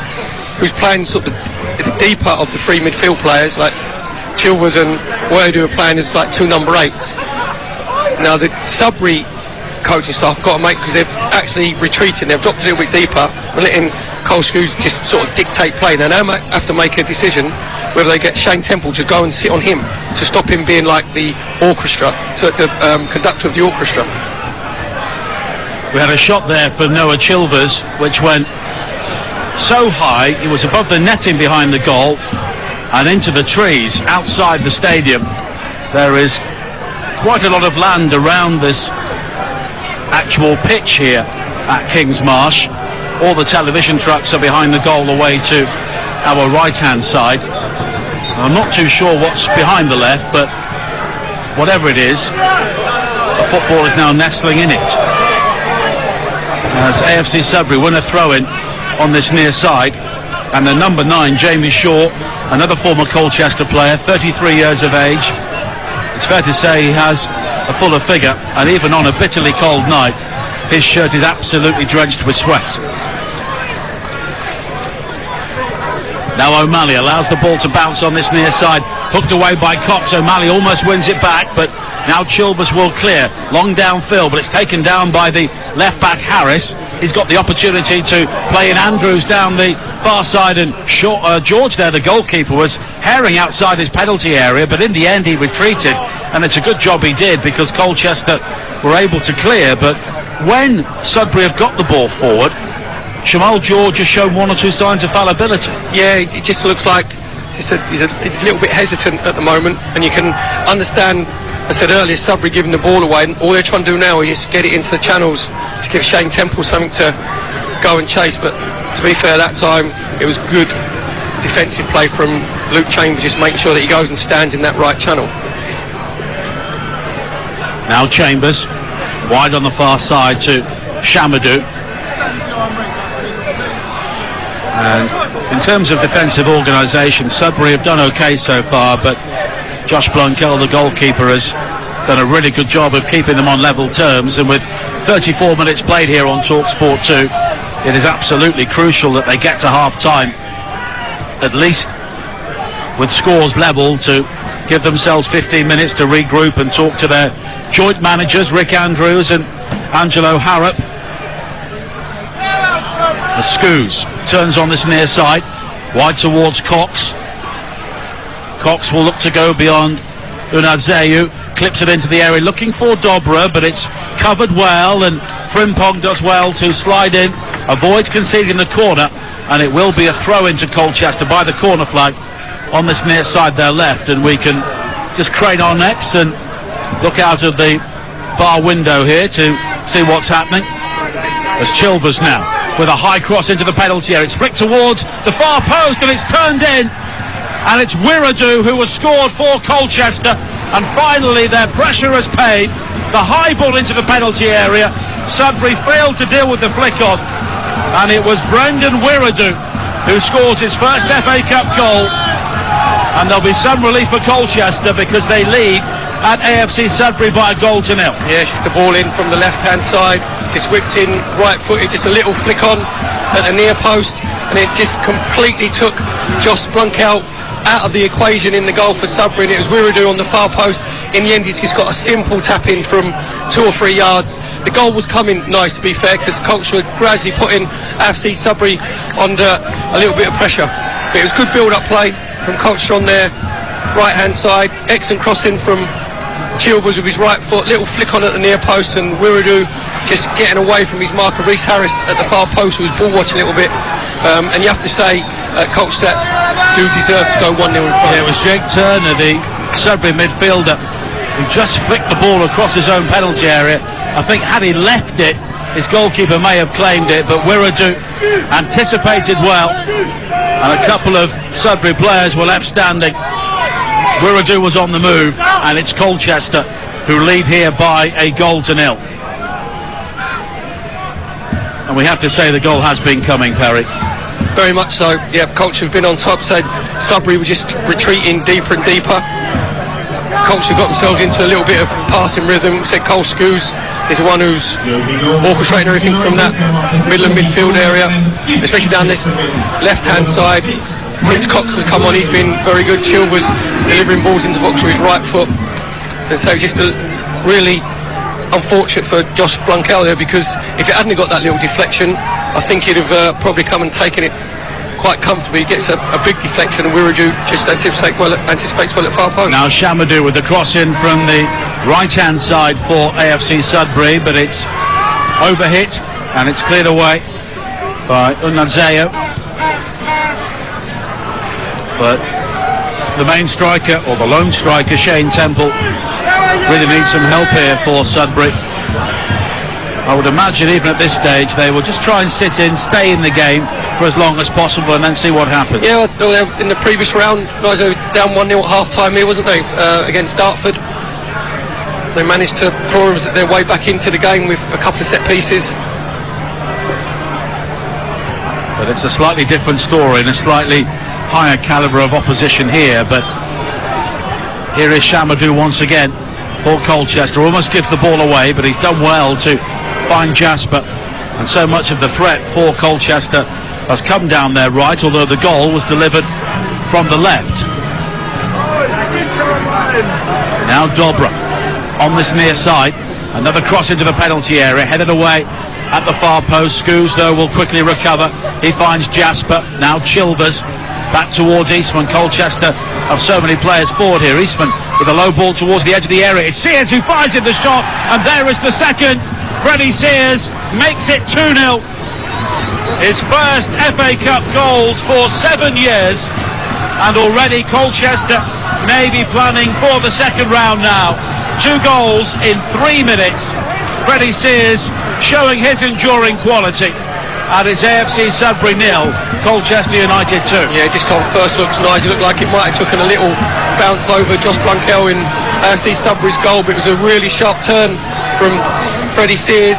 who's playing sort of the deeper of the three midfield players, like Chilvers and Wadu are playing as like two number 8s. Now the Sudbury coaching staff got to make, because they've actually retreated, they've dropped a little bit deeper and letting Cole Skews just sort of dictate play. Now they have to make a decision whether they get Shane Temple to go and sit on him to stop him being like the orchestra, so the conductor of the orchestra. We had a shot there for Noah Chilvers, which went so high, it was above the netting behind the goal and into the trees outside the stadium. There is quite a lot of land around this actual pitch here at Kings Marsh. All the television trucks are behind the goal away to our right hand side. I'm not too sure what's behind the left, but whatever it is, the football is now nestling in it, as AFC Sudbury win a throw-in on this near side, and the number 9, Jamie Shaw, another former Colchester player, 33 years of age. It's fair to say he has a fuller figure, and even on a bitterly cold night, his shirt is absolutely drenched with sweat. Now O'Malley allows the ball to bounce on this near side, hooked away by Cox. O'Malley almost wins it back, but now Chilvers will clear, long downfield, but it's taken down by the left back Harris. He's got the opportunity to play in Andrews down the far side, and George there, the goalkeeper, was herring outside his penalty area, but in the end he retreated, and it's a good job he did, because Colchester were able to clear. But when Sudbury have got the ball forward, Shamal George has shown one or two signs of fallibility. Yeah, it just looks like he's a little bit hesitant at the moment, and you can understand. I said earlier, Sudbury giving the ball away, and all they're trying to do now is get it into the channels to give Shane Temple something to go and chase. But to be fair, that time it was good defensive play from Luke Chambers, just making sure that he goes and stands in that right channel. Now Chambers wide on the far side to Shamadou. And in terms of defensive organisation, Sudbury have done okay so far, but Josh Blunkel, the goalkeeper, has done a really good job of keeping them on level terms. And with 34 minutes played here on TalkSport 2, it is absolutely crucial that they get to half-time, at least with scores level, to give themselves 15 minutes to regroup and talk to their joint managers, Rick Andrews and Angelo Harrop. The Scoos turns on this near side, wide towards Cox. Cox will look to go beyond Unazeu, clips it into the area looking for Dobra, but it's covered well, and Frimpong does well to slide in, avoids conceding the corner, and it will be a throw into Colchester by the corner flag on this near side there left. And we can just crane our necks and look out of the bar window here to see what's happening. As Chilvers now with a high cross into the penalty area, it's flicked towards the far post and it's turned in. And it's Wiradu who has scored for Colchester, and finally their pressure has paid. The high ball into the penalty area, Sudbury failed to deal with the flick on, and it was Brendan Wiradu who scores his first FA Cup goal, and there'll be some relief for Colchester because they lead at AFC Sudbury by a goal to nil. Yeah, it's just the ball in from the left hand side, just whipped in right footed, just a little flick on at the near post, and it just completely took Josh Blunkel out of the equation in the goal for Sudbury, and it was Wiradu on the far post. In the end, he's just got a simple tap in from 2 or 3 yards. The goal was coming nice, to be fair, because Culture were gradually putting AFC Sudbury under a little bit of pressure. But it was good build-up play from Culture on their right-hand side. Excellent crossing from Chilvers with his right foot, little flick on at the near post, and Wiradu just getting away from his marker, Reece Harris, at the far post, who was ball watching a little bit. And you have to say, Colchester do deserve to go 1-0 in front. Yeah, it was Jake Turner, the Sudbury midfielder, who just flicked the ball across his own penalty area. I think had he left it, his goalkeeper may have claimed it, but Wiradu anticipated well, and a couple of Sudbury players were left standing. Wiradu was on the move, and it's Colchester who lead here by a goal to nil. And we have to say the goal has been coming, Perry. Very much so. Yeah, Colchester have been on top. So Sudbury were just retreating deeper and deeper. Colchester got themselves into a little bit of passing rhythm. Said Cole Scoos is the one who's orchestrating everything from that middle and midfield area, especially down this left-hand side. Since Cox has come on, he's been very good. Chilvers delivering balls into the box with his right foot. And so just really unfortunate for Josh Blunkell there, because if it hadn't got that little deflection, I think he'd have probably come and taken it quite comfortably. He gets a big deflection, and Wirraju just anticipates well at far post. Now Shamadou with the cross in from the right-hand side for AFC Sudbury, but it's overhit and it's cleared away by Unadzeo. But the main striker, or the lone striker, Shane Temple, really needs some help here for Sudbury. I would imagine even at this stage they will just try and sit in, stay in the game for as long as possible, and then see what happens. Yeah, in the previous round, guys were down 1-0 at half-time here, wasn't they, against Dartford. They managed to claw their way back into the game with a couple of set pieces. But it's a slightly different story and a slightly higher calibre of opposition here. But here is Shamadou once again for Colchester. Almost gives the ball away, but he's done well to find Jasper. And so much of the threat for Colchester has come down their right, although the goal was delivered from the left. Now Dobra on this near side. Another cross into the penalty area, headed away at the far post. Scoos, though, will quickly recover. He finds Jasper. Now Chilvers back towards Eastman. Colchester have so many players forward here. Eastman with a low ball towards the edge of the area. It's Sears who fires in the shot, and there is the second. Freddie Sears makes it 2-0. His first FA Cup goals for 7 years, and already Colchester may be planning for the second round now. 2 goals in 3 minutes. Freddie Sears showing his enduring quality. And it's AFC Sudbury 0, Colchester United 2. Yeah, just on first looks, Nigel, looked like it might have taken a little bounce over Josh Blunkell in AFC Sudbury's goal, but it was a really sharp turn from Freddie Sears,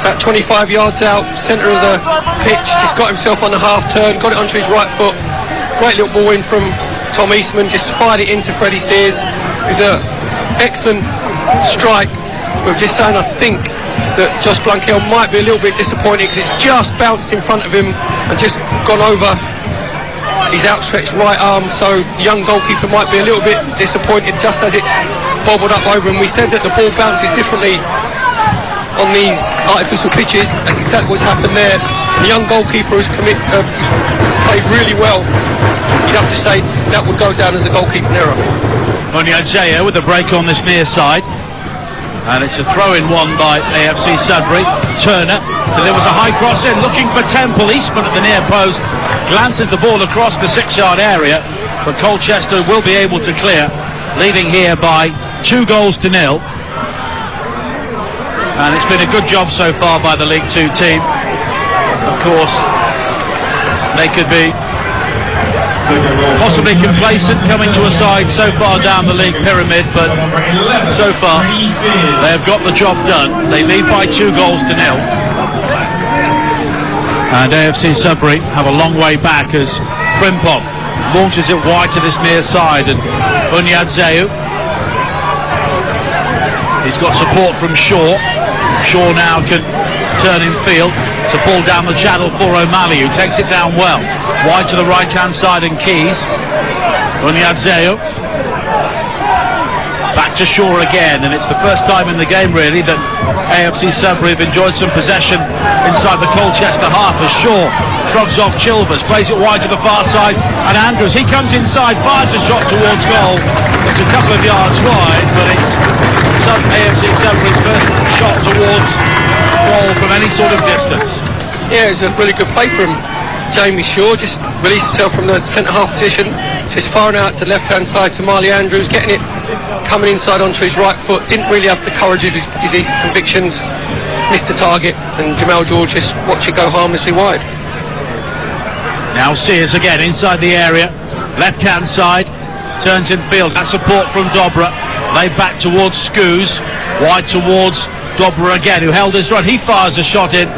about 25 yards out, centre of the pitch, just got himself on the half turn, got it onto his right foot. Great little ball in from Tom Eastman, just fired it into Freddie Sears. It was an excellent strike. But just saying, I think that Josh Blunkell might be a little bit disappointed because it's just bounced in front of him and just gone over his outstretched right arm. So the young goalkeeper might be a little bit disappointed just as it's bobbled up over him. We said that the ball bounces differently on these artificial pitches. That's exactly what's happened there. The young goalkeeper has played really well. You'd have to say that would go down as a goalkeeping error. Onyadzeo with a break on this near side. And it's a throw-in one by AFC Sudbury. Turner delivers a high cross in, looking for Temple. Eastman at the near post glances the ball across the 6-yard area, but Colchester will be able to clear, leading here by 2 goals to 0. And it's been a good job so far by the League 2 team. Of course, they could be possibly complacent coming to a side so far down the league pyramid, but so far they have got the job done. They lead by 2 goals to 0. And AFC Sudbury have a long way back as Frimpong launches it wide to this near side, and Onyadzeu, he's got support from Shaw. Shaw now can turn in field to pull down the channel for O'Malley, who takes it down well. Wide to the right-hand side and Keys. Onyadzeu. Back to Shaw again, and it's the first time in the game really that AFC Sudbury have enjoyed some possession inside the Colchester half as Shaw shrugs off Chilvers, plays it wide to the far side, and Andrews, he comes inside, fires a shot towards goal. It's a couple of yards wide, but it's AFC Sudbury's first shot towards goal from any sort of distance. Yeah, it's a really good play from Jamie Shaw, just released himself from the centre-half position, just firing out to the left-hand side to Marley Andrews, getting it coming inside onto his right foot. Didn't really have the courage of his convictions, missed the target, and Jamal George just watch it go harmlessly wide. Now Sears again inside the area, left-hand side, turns in field. That support from Dobra, laid back towards Scoos, wide towards Dobra again, who held his run. He fires a shot in,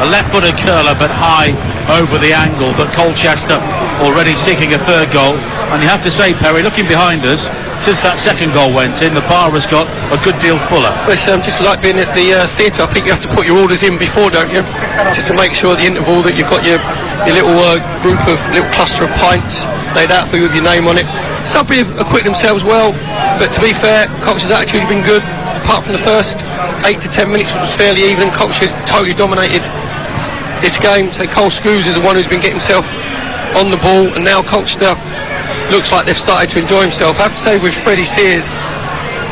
A left-footed curler, but high over the angle. But Colchester already seeking a third goal. And you have to say, Perry, looking behind us, since that second goal went in, the bar has got a good deal fuller. Well, it's just like being at the theatre. I think you have to put your orders in before, don't you? Just to make sure at the interval that you've got your little little cluster of pints laid out for you with your name on it. Sudbury have acquitted themselves well, but to be fair, Colchester's attitude has been good. Apart from the first 8 to 10 minutes, which was fairly even, Colchester's totally dominated this game. So Cole Screws is the one who's been getting himself on the ball, and now Colchester looks like they've started to enjoy himself. I have to say, with Freddie Sears,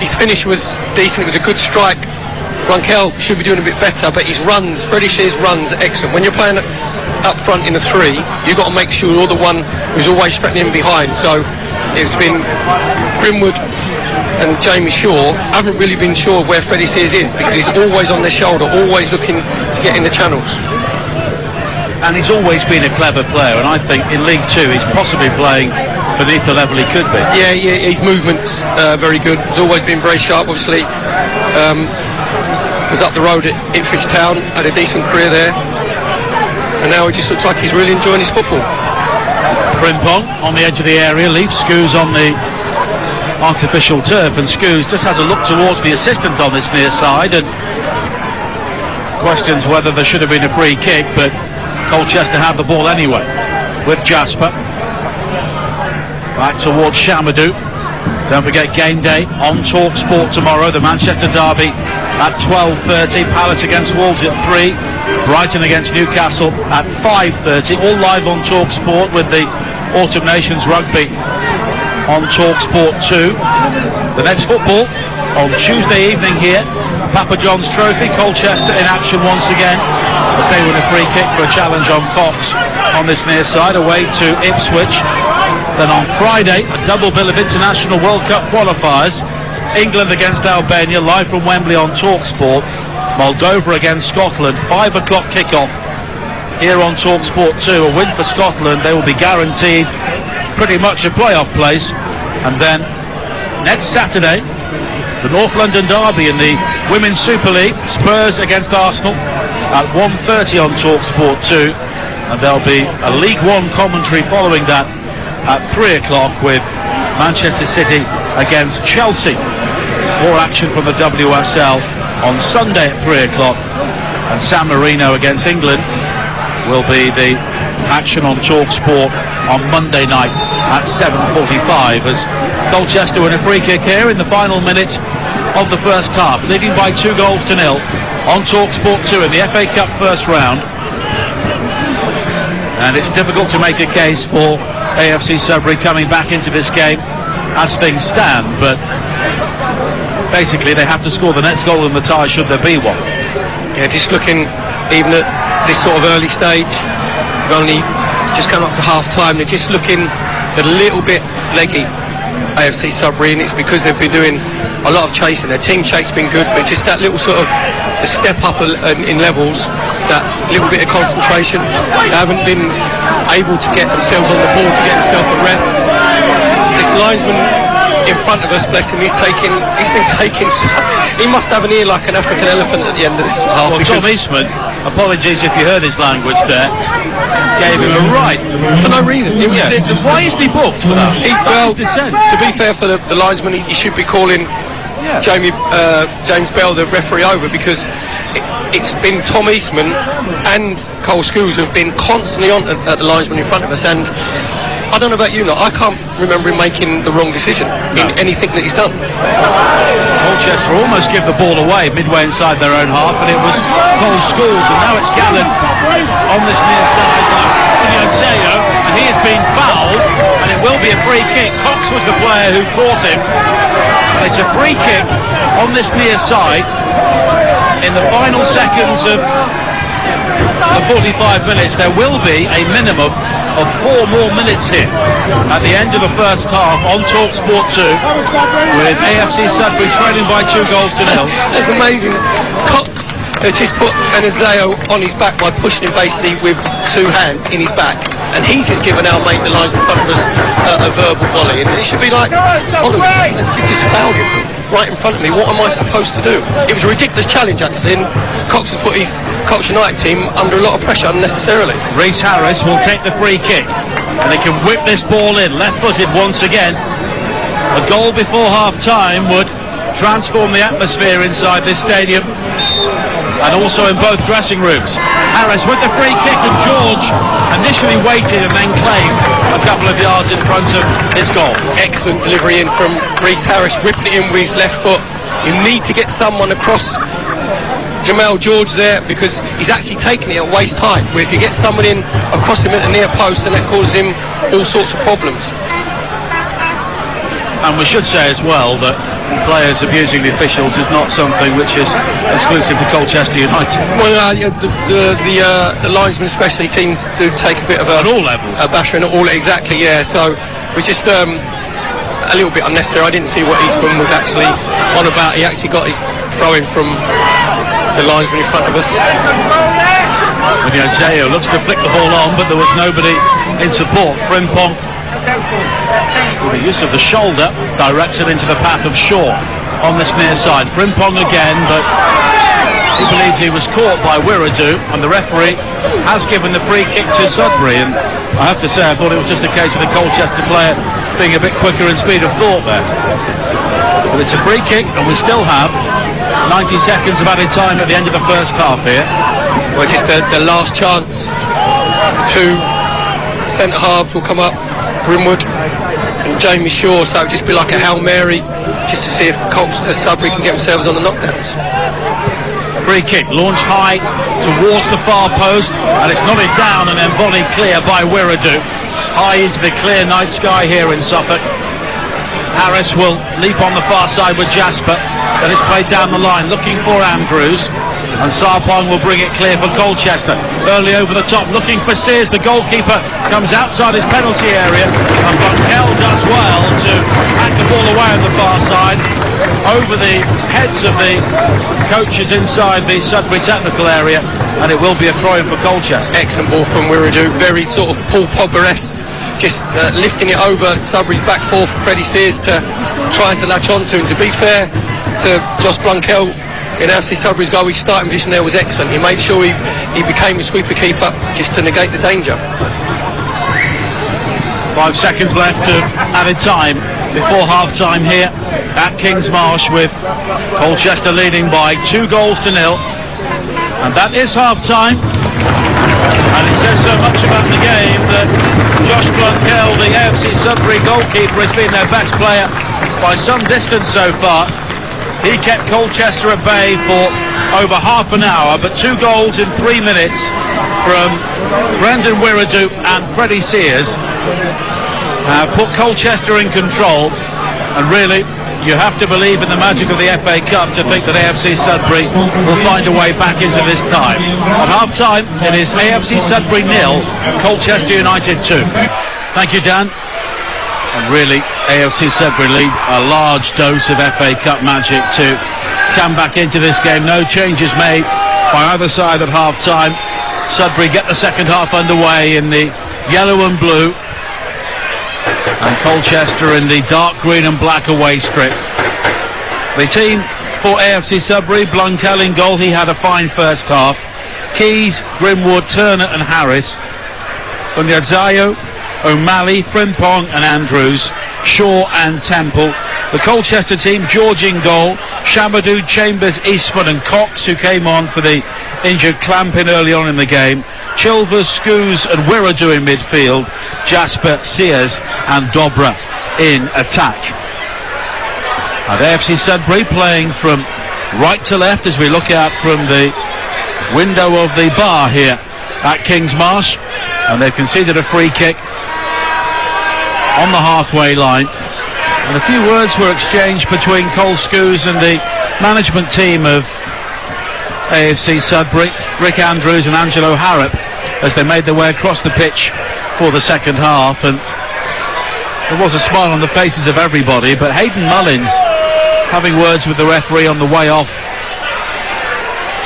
his finish was decent. It was a good strike. Runkel should be doing a bit better, but his runs, Freddie Sears' runs are excellent. When you're playing up front in the three, you've got to make sure you're the one who's always threatening behind. So it's been Grimwood and Jamie Shaw haven't really been sure of where Freddie Sears is, because he's always on their shoulder, always looking to get in the channels. And he's always been a clever player, and I think in League Two he's possibly playing beneath the level he could be. Yeah, his movement's very good. He's always been very sharp, obviously. Was up the road at Ipswich Town, had a decent career there, and now he just looks like he's really enjoying his football. Frimpong on the edge of the area, leaves Scoos on the artificial turf, and Scoos just has a look towards the assistant on this near side and questions whether there should have been a free kick, but Colchester have the ball anyway with Jasper. Back towards Shamadou. Don't forget game day on Talk Sport tomorrow. The Manchester derby at 12:30. Palace against Wolves at 3. Brighton against Newcastle at 5:30. All live on Talk Sport with the Autumn Nations Rugby on Talk Sport 2. The next football on Tuesday evening here. Papa John's Trophy. Colchester in action once again as they win a free kick for a challenge on Cox on this near side, away to Ipswich. Then on Friday, a double bill of International World Cup qualifiers. England against Albania, live from Wembley on TalkSport. Moldova against Scotland, 5 o'clock kickoff here on TalkSport 2. A win for Scotland, they will be guaranteed pretty much a playoff place. And then next Saturday, the North London derby in the Women's Super League, Spurs against Arsenal at 1:30 on TalkSport 2. And there'll be a League One commentary following that at 3 o'clock with Manchester City against Chelsea. More action from the WSL on Sunday at 3 o'clock, and San Marino against England will be the action on TalkSport on Monday night at 7:45 as Colchester win a free kick here in the final minute of the first half, leading by 2-0 on TalkSport 2 in the FA Cup first round. And it's difficult to make a case for AFC Sudbury coming back into this game as things stand, but basically they have to score the next goal in the tie should there be one. Yeah, just looking even at this sort of early stage, we've only just come up to half time, they're just looking a little bit leggy, AFC Sudbury, and it's because they've been doing a lot of chasing. Their team shake's been good, but just that little sort of the step up in levels, that little bit of concentration. They haven't been able to get themselves on the ball, to get themselves a rest. This linesman in front of us, bless him, he's been taking, he must have an ear like an African elephant at the end of this half. Well, Tom Eastman, apologies if you heard his language there, gave him a right. For no reason. Why isn't he booked for that? To be fair for the linesman, he should be calling James Bell, the referee, over, because it's been Tom Eastman and Cole Schoos have been constantly on at the linesman in front of us, and I don't know about you, I can't remember him making the wrong decision in anything that he's done. Colchester almost give the ball away midway inside their own half, and it was Cole Schoos, and now it's Gallen on this near side, and he has been fouled, and it will be a free kick. Cox was the player who caught him, and it's a free kick on this near side in the final seconds of the 45 minutes. There will be a minimum of 4 more minutes here at the end of the first half on TalkSport 2 with AFC Sudbury trailing by 2-0. That's amazing. Cox has just put Anazao on his back by pushing him basically with 2 hands in his back, and he's just given our mate, the lines in front of us, a verbal volley, and it should be like, you just fouled him. right in front of me. What am I supposed to do? It was a ridiculous challenge, actually, and Cox has put his Colchester United team under a lot of pressure unnecessarily. Rhys Harris will take the free kick, and they can whip this ball in, left-footed once again. A goal before half-time would transform the atmosphere inside this stadium, and also in both dressing rooms. Harris with the free kick, and George initially waited and then claimed a couple of yards in front of his goal. Excellent delivery in from Rhys Harris, ripping it in with his left foot. You need to get someone across Jamal George there, because he's actually taking it at waist height, where if you get someone in across him at the near post, then that causes him all sorts of problems. And we should say as well that players abusing the officials is not something which is exclusive to Colchester United. Well, the linesmen especially seem to take a bit of at all levels. A bashing at all, exactly, yeah. So we're just a little bit unnecessary. I didn't see what Eastman was actually on about. He actually got his throw-in from the linesman in front of us. Jayo looks to flick the ball on, but there was nobody in support. Frimpong, with the use of the shoulder, directs it into the path of Shaw on this near side. Frimpong again, but he believes he was caught by Wiradou, and the referee has given the free kick to Sudbury. And I have to say, I thought it was just a case of the Colchester player being a bit quicker in speed of thought there. But it's a free kick, and we still have 90 seconds of added time at the end of the first half here. Well, just the last chance. Two centre halves will come up, Grimwood and Jamie Shaw, so it'll just be like a Hail Mary, just to see if Sudbury can get themselves on the knockdowns. Free kick launched high towards the far post, and it's nodded down and then volleyed clear by Wiradou, high into the clear night sky here in Suffolk. Harris will leap on the far side with Jasper, then it's played down the line looking for Andrews, and Sarpong will bring it clear for Colchester. Early over the top, looking for Sears. The goalkeeper comes outside his penalty area, and Bunkell does well to hack the ball away on the far side, over the heads of the coaches inside the Sudbury technical area, and it will be a throw-in for Colchester. Excellent ball from Wiradou, very sort of Paul Pogba-esque, just lifting it over Sudbury's back four for Freddie Sears to try to latch onto. And to be fair to Josh Bunkell, in AFC Sudbury's goal, his starting position there was excellent. He made sure he became a sweeper keeper just to negate the danger. 5 seconds left of added time before half-time here at Kingsmarsh, with Colchester leading by 2-0. And that is half-time. And it says so much about the game that Josh Bunkell, the AFC Sudbury goalkeeper, has been their best player by some distance so far. He kept Colchester at bay for over half an hour, but 2 goals in 3 minutes from Brendan Wiradou and Freddie Sears put Colchester in control. And really, you have to believe in the magic of the FA Cup to think that AFC Sudbury will find a way back into this tie. At half-time, it is AFC Sudbury 0, Colchester United 2. Thank you, Dan. And really, AFC Sudbury lead a large dose of FA Cup magic to come back into this game. No changes made by either side at half-time. Sudbury get the second half underway in the yellow and blue, and Colchester in the dark green and black away strip. The team for AFC Sudbury, Bunkell in goal. He had a fine first half. Keys, Grimwood, Turner and Harris. Bunyazayo, O'Malley, Frimpong and Andrews, Shaw and Temple. The Colchester team, George in goal, Shamadou, Chambers, Eastman and Cox, who came on for the injured Clampin early on in the game. Chilvers, Scoos and Wiradou in midfield, Jasper, Sears and Dobra in attack. And AFC Sudbury playing from right to left as we look out from the window of the bar here at Kingsmarsh, and they've conceded a free kick on the halfway line, and a few words were exchanged between Cole Scoos and the management team of AFC Sudbury, Rick Andrews and Angelo Harrop, as they made their way across the pitch for the second half. And there was a smile on the faces of everybody, but Hayden Mullins having words with the referee on the way off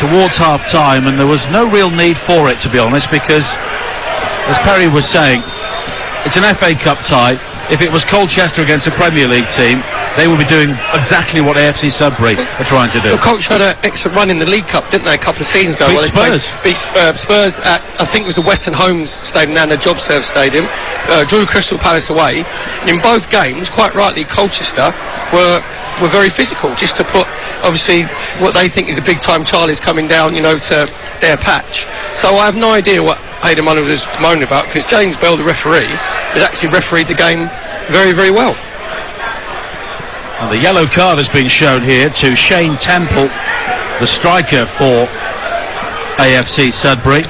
towards half time, and there was no real need for it, to be honest, because as Perry was saying, it's an FA Cup tie. If it was Colchester against a Premier League team, they will be doing exactly what AFC Sudbury are trying to do. The Colts had an excellent run in the League Cup, didn't they, a couple of seasons ago? Beat Spurs at, I think it was the Western Homes Stadium, now the Job Serve Stadium, drew Crystal Palace away. And in both games, quite rightly, Colchester were very physical, just to put, obviously, what they think is a big-time Charlie's coming down, to their patch. So I have no idea what Hayden Mullins was moaning about, because James Bell, the referee, has actually refereed the game very, very well. And the yellow card has been shown here to Shane Temple, the striker for AFC Sudbury.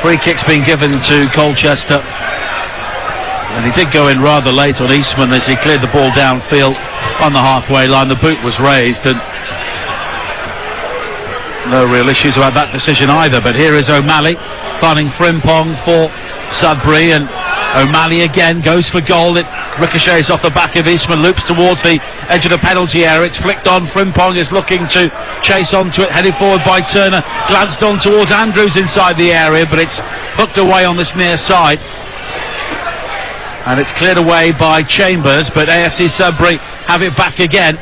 Free kick's been given to Colchester, and he did go in rather late on Eastman as he cleared the ball downfield on the halfway line. The boot was raised, and no real issues about that decision either. But here is O'Malley finding Frimpong for Sudbury, and O'Malley again goes for goal. It ricochets off the back of Eastman, loops towards the edge of the penalty area. It's flicked on. Frimpong is looking to chase onto it, headed forward by Turner, glanced on towards Andrews inside the area, but it's hooked away on this near side, and it's cleared away by Chambers. But AFC Sudbury have it back again.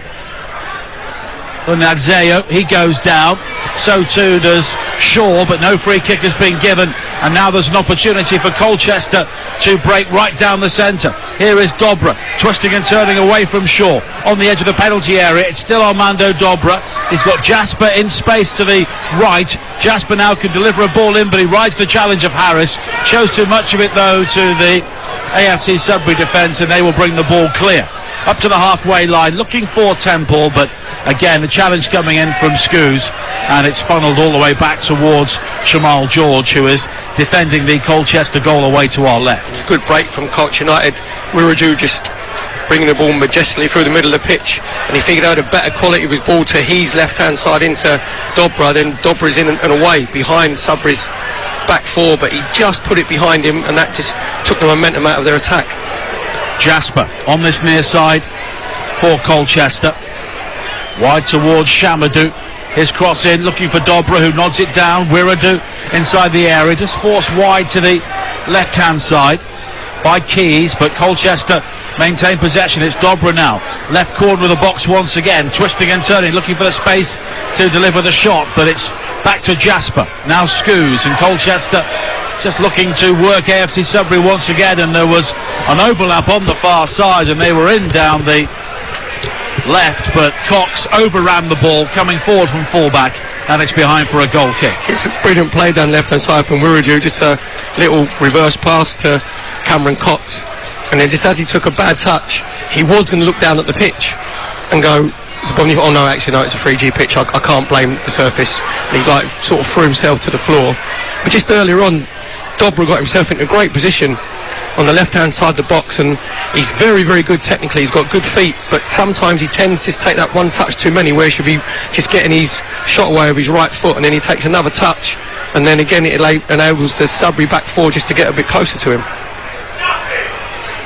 Unadzeo, he goes down, so too does Shaw, but no free kick has been given, and now there's an opportunity for Colchester to break right down the centre. Here is Dobra, twisting and turning away from Shaw on the edge of the penalty area. It's still Armando Dobra. He's got Jasper in space to the right. Jasper now can deliver a ball in, but he rides the challenge of Harris. Shows too much of it though to the AFC Sudbury defence, and they will bring the ball clear up to the halfway line, looking for Temple, but again the challenge coming in from Scoos, and it's funneled all the way back towards Shamal George, who is defending the Colchester goal away to our left. Good break from Colch United. Wiraju just bringing the ball majestically through the middle of the pitch, and he figured out a better quality of his ball to his left hand side into Dobra. Then Dobra's in and away behind Sudbury's back four, but he just put it behind him, and that just took the momentum out of their attack. Jasper on this near side for Colchester, wide towards Shamadou. His cross in, looking for Dobra, who nods it down. Wiradu inside the area, just forced wide to the left hand side by Keys, but Colchester maintain possession. It's Dobra now, left corner of the box once again, twisting and turning, looking for the space to deliver the shot, but it's back to Jasper. Now Scoos, and Colchester just looking to work AFC Sudbury once again, and there was an overlap on the far side, and they were in down the left, but Cox overran the ball coming forward from fullback, and it's behind for a goal kick. It's a brilliant play down left hand side from Wiraju, just a little reverse pass to Cameron Cox, and then just as he took a bad touch, he was going to look down at the pitch and go, oh no, actually no, it's a 3G pitch, I can't blame the surface, and he sort of threw himself to the floor. But just earlier on, Dobra got himself into a great position on the left-hand side of the box, and he's very, very good technically. He's got good feet, but sometimes he tends to just take that one touch too many, where he should be just getting his shot away with his right foot, and then he takes another touch, and then again it enables the Sudbury back four just to get a bit closer to him.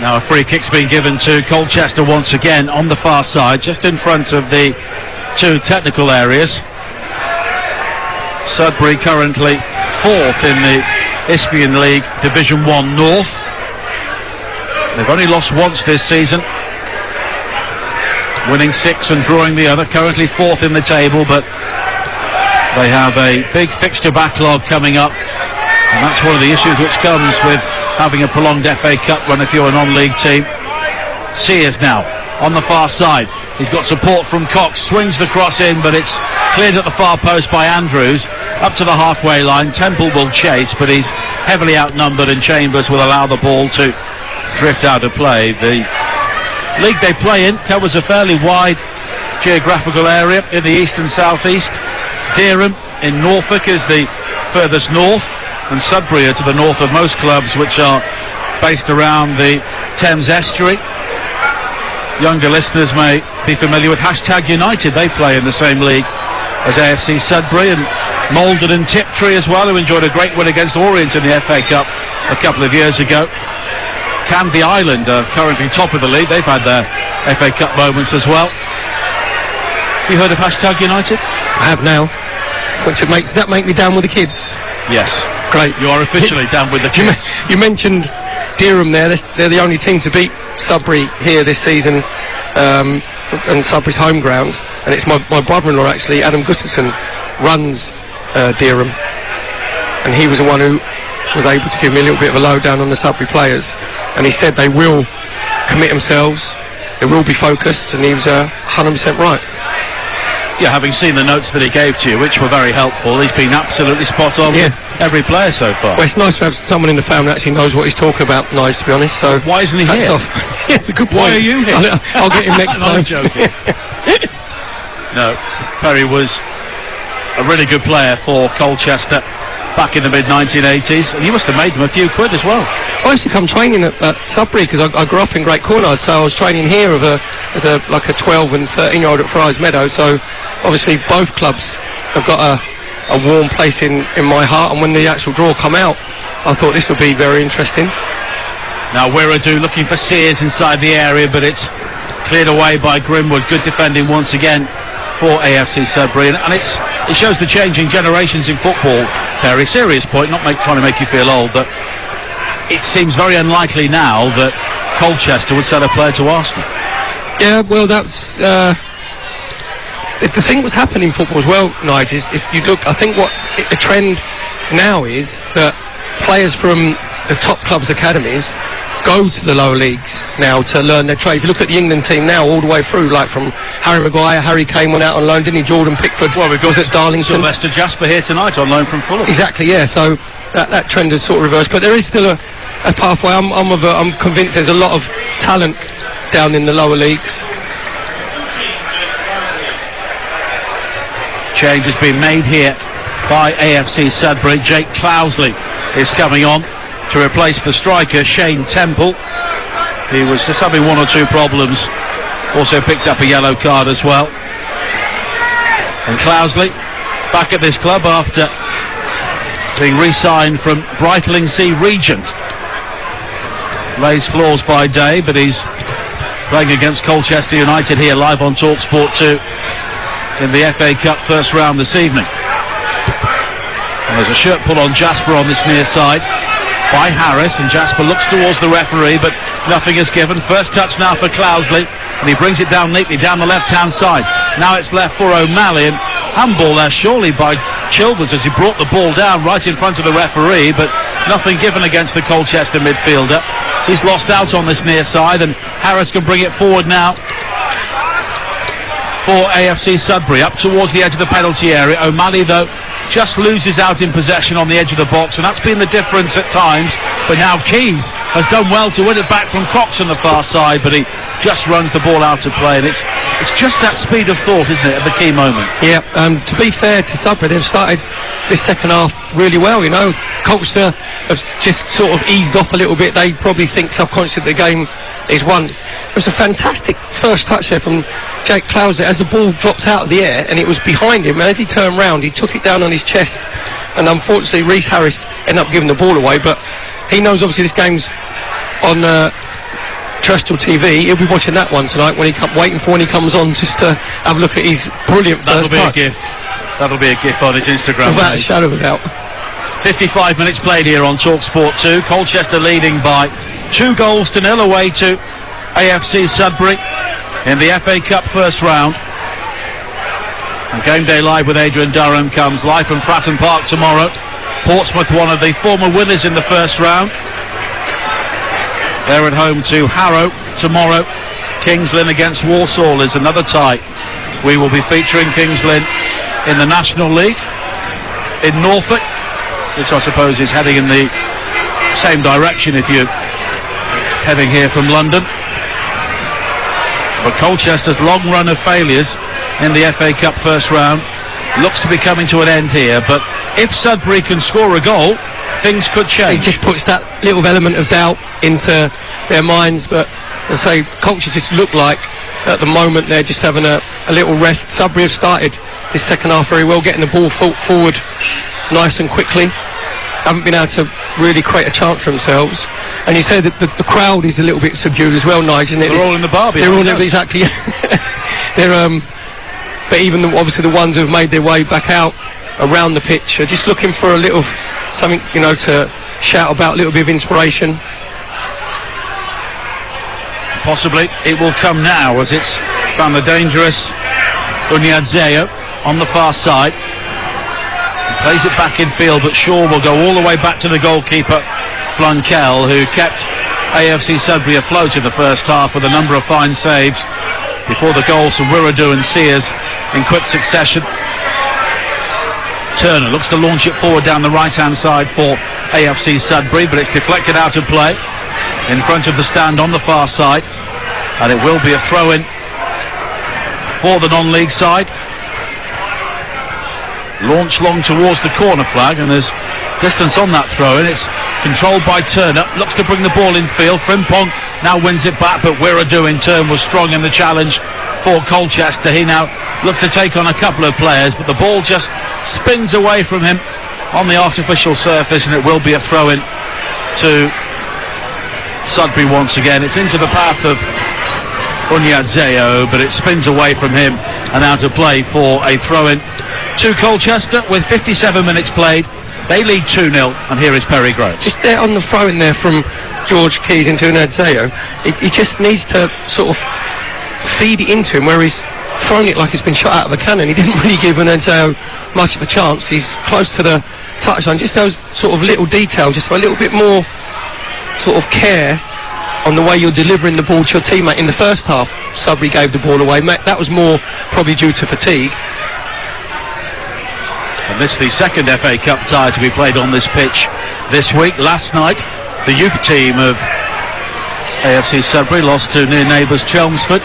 Now a free kick's been given to Colchester once again on the far side, just in front of the two technical areas. Sudbury currently fourth in the Isthmian League Division 1 North. They've only lost once this season, winning 6 and drawing the other. Currently fourth in the table, but they have a big fixture backlog coming up, and that's one of the issues which comes with having a prolonged FA Cup run if you're a non-league team. Sears now on the far side. He's got support from Cox, swings the cross in, but it's cleared at the far post by Andrews. Up to the halfway line, Temple will chase, but he's heavily outnumbered, and Chambers will allow the ball to drift out of play. The league they play in covers a fairly wide geographical area in the east and southeast. Dereham in Norfolk is the furthest north, and Sudbury are to the north of most clubs which are based around the Thames estuary. Younger listeners may be familiar with #United. They play in the same league as AFC Sudbury, and Maldon and Tiptree as well, who enjoyed a great win against Orient in the FA Cup a couple of years ago. Canvey Island are currently top of the league. They've had their FA Cup moments as well. Have you heard of #United? I have now. Does that make me down with the kids? Yes. Great. You are officially down with the kids. You mentioned Dereham there. They're the only team to beat Sudbury here this season. and Sudbury's home ground, and it's my brother-in-law actually, Adam Gustafson, runs Dereham, and he was the one who was able to give me a little bit of a lowdown on the Sudbury players, and he said they will commit themselves, they will be focused, and he was 100% right. Yeah, having seen the notes that he gave to you, which were very helpful, he's been absolutely spot on with every player so far. Well, it's nice to have someone in the family that actually knows what he's talking about, Nige, to be honest. So why isn't he here? Yeah, it's a good point. Why are you here? I'll get him next time. I'm joking. No, Perry was a really good player for Colchester back in the mid-1980s, and he must have made them a few quid as well. I used to come training at Sudbury because I grew up in Great Cornard, so I was training here as a 12 and 13-year-old at Friars Meadow. So obviously both clubs have got a warm place in my heart, and when the actual draw come out, I thought this would be very interesting. Now Wirradu looking for Sears inside the area, but it's cleared away by Grimwood. Good defending once again for AFC Sudbury, and it shows the changing generations in football. Very serious point, not trying to make you feel old, but it seems very unlikely now that Colchester would sell a player to Arsenal. Yeah, well, that's the thing that's happening in football as well, Nige, is if you look, I think what the trend now is that players from the top clubs' academies go to the lower leagues now to learn their trade. If you look at the England team now, all the way through, like from Harry Maguire, Harry Kane went out on loan, didn't he? Jordan Pickford we've got was at Darlington. Sylvester Jasper here tonight on loan from Fulham. Exactly, yeah. So that trend has sort of reversed, but there is still a pathway. I'm convinced there's a lot of talent down in the lower leagues. Change has been made here by AFC Sudbury. Jake Clousley is coming on to replace the striker Shane Temple. He was just having one or two problems, also picked up a yellow card as well. And Clousley back at this club after being re-signed from Brightlingsea Regent. Lays floors by day, but he's playing against Colchester United here live on TalkSport 2 in the FA Cup first round this evening. And there's a shirt pull on Jasper on this near side by Harris, and Jasper looks towards the referee, but nothing is given. First touch now for Clousley, and he brings it down neatly down the left-hand side. Now it's left for O'Malley, and handball there surely by Chilvers as he brought the ball down right in front of the referee, but nothing given against the Colchester midfielder. He's lost out on this near side, and Harris can bring it forward now for AFC Sudbury up towards the edge of the penalty area. O'Malley though just loses out in possession on the edge of the box, and that's been the difference at times. But now Keys has done well to win it back from Cox on the far side, but he just runs the ball out of play, and it's just that speed of thought, isn't it, at the key moment. Yeah, to be fair to Sudbury, they've started this second half really well, you know. Colchester have just sort of eased off a little bit. They probably think subconsciously the game is won. It was a fantastic first touch there from Jake Clousley as the ball dropped out of the air, and it was behind him, and as he turned round he took it down on his chest, and unfortunately Reece Harris ended up giving the ball away. But he knows obviously this game's on terrestrial TV. He'll be watching that one tonight waiting for when he comes on, just to have a look at his brilliant first touch. That'll be a gif on his Instagram without page. a shadow of a doubt. 55 minutes played here on TalkSport 2. Colchester leading by 2-0 away to AFC Sudbury in the FA Cup first round. And Game Day Live with Adrian Durham comes live from Fratton Park tomorrow. Portsmouth, one of the former winners in the first round. They're at home to Harrow tomorrow. Kings Lynn against Walsall is another tie. We will be featuring Kings Lynn in the National League in Norfolk, which I suppose is heading in the same direction if you're heading here from London. But Colchester's long run of failures in the FA Cup first round looks to be coming to an end here. But if Sudbury can score a goal, things could change. It just puts that little element of doubt into their minds. But as I say, Colchester just look like at the moment they're just having a little rest. Sudbury have started this second half very well, getting the ball forward nice and quickly. Haven't been able to really create a chance for themselves. And you say that the crowd is a little bit subdued as well, Nige, isn't it? They're all in the bar. They're all exactly. They're but even obviously the ones who've made their way back out around the pitch are just looking for a little something, you know, to shout about, a little bit of inspiration. Possibly it will come now, as it's from the dangerous Unyadzeo on the far side. He plays it back in field, but Shaw will go all the way back to the goalkeeper Blunkel, who kept AFC Sudbury afloat in the first half with a number of fine saves before the goals from Wiradoo and Sears in quick succession. Turner looks to launch it forward down the right hand side for AFC Sudbury, but it's deflected out of play in front of the stand on the far side, and it will be a throw-in for the non-league side. Launch long towards the corner flag, and there's distance on that throw-in. It's controlled by Turner, looks to bring the ball in field. Frimpong now wins it back, but Wiradoo in turn was strong in the challenge for Colchester. He now looks to take on a couple of players, but the ball just spins away from him on the artificial surface, and it will be a throw-in to Sudbury once again. It's into the path of Unyadzeo, but it spins away from him and out of play for a throw-in to Colchester with 57 minutes played. They lead 2-0, and here is Perry Groves. Just there on the throw-in there from George Keys into Unyadzeo, he just needs to sort of feed it into him, where he's thrown it like it's been shot out of a cannon. He didn't really give Unyadzeo much of a chance. He's close to the touchline. Just those sort of little details, just a little bit more sort of care on the way you're delivering the ball to your teammate. In the first half, Sudbury gave the ball away. That was more probably due to fatigue. And this is the second FA Cup tie to be played on this pitch this week. Last night, the youth team of AFC Sudbury lost to near neighbours Chelmsford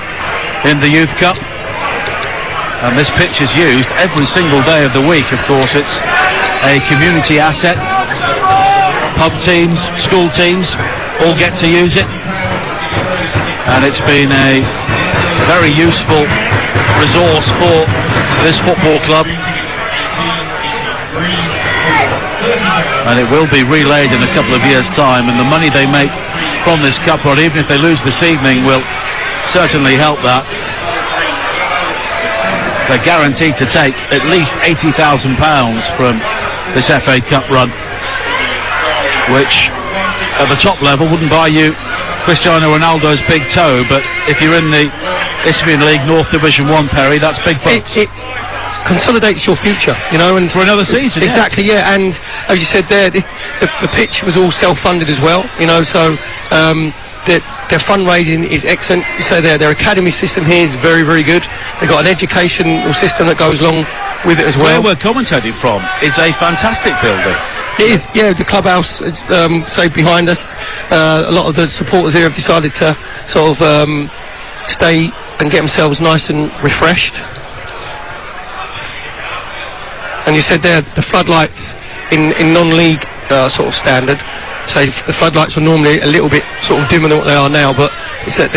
in the Youth Cup. And this pitch is used every single day of the week. Of course, it's a community asset. Pub teams, school teams all get to use it. And it's been a very useful resource for this football club. And it will be relayed in a couple of years' time, and the money they make from this cup run, even if they lose this evening, will certainly help that. They're guaranteed to take at least £80,000 from this FA Cup run, which at the top level wouldn't buy you Cristiano Ronaldo's big toe, but if you're in the Isthmian League North Division 1, Perry, that's big bucks. It consolidates your future, you know, and for another season. Exactly, yeah. And as you said there, the pitch was all self-funded as well, you know, so their fundraising is excellent. So their academy system here is very, very good. They've got an educational system that goes along with it as well. Where we're commentating from is a fantastic building. It is, yeah. The clubhouse, say behind us, a lot of the supporters here have decided to sort of stay and get themselves nice and refreshed. And you said there, the floodlights in non-league sort of standard, say the floodlights are normally a little bit sort of dimmer than what they are now, but it's that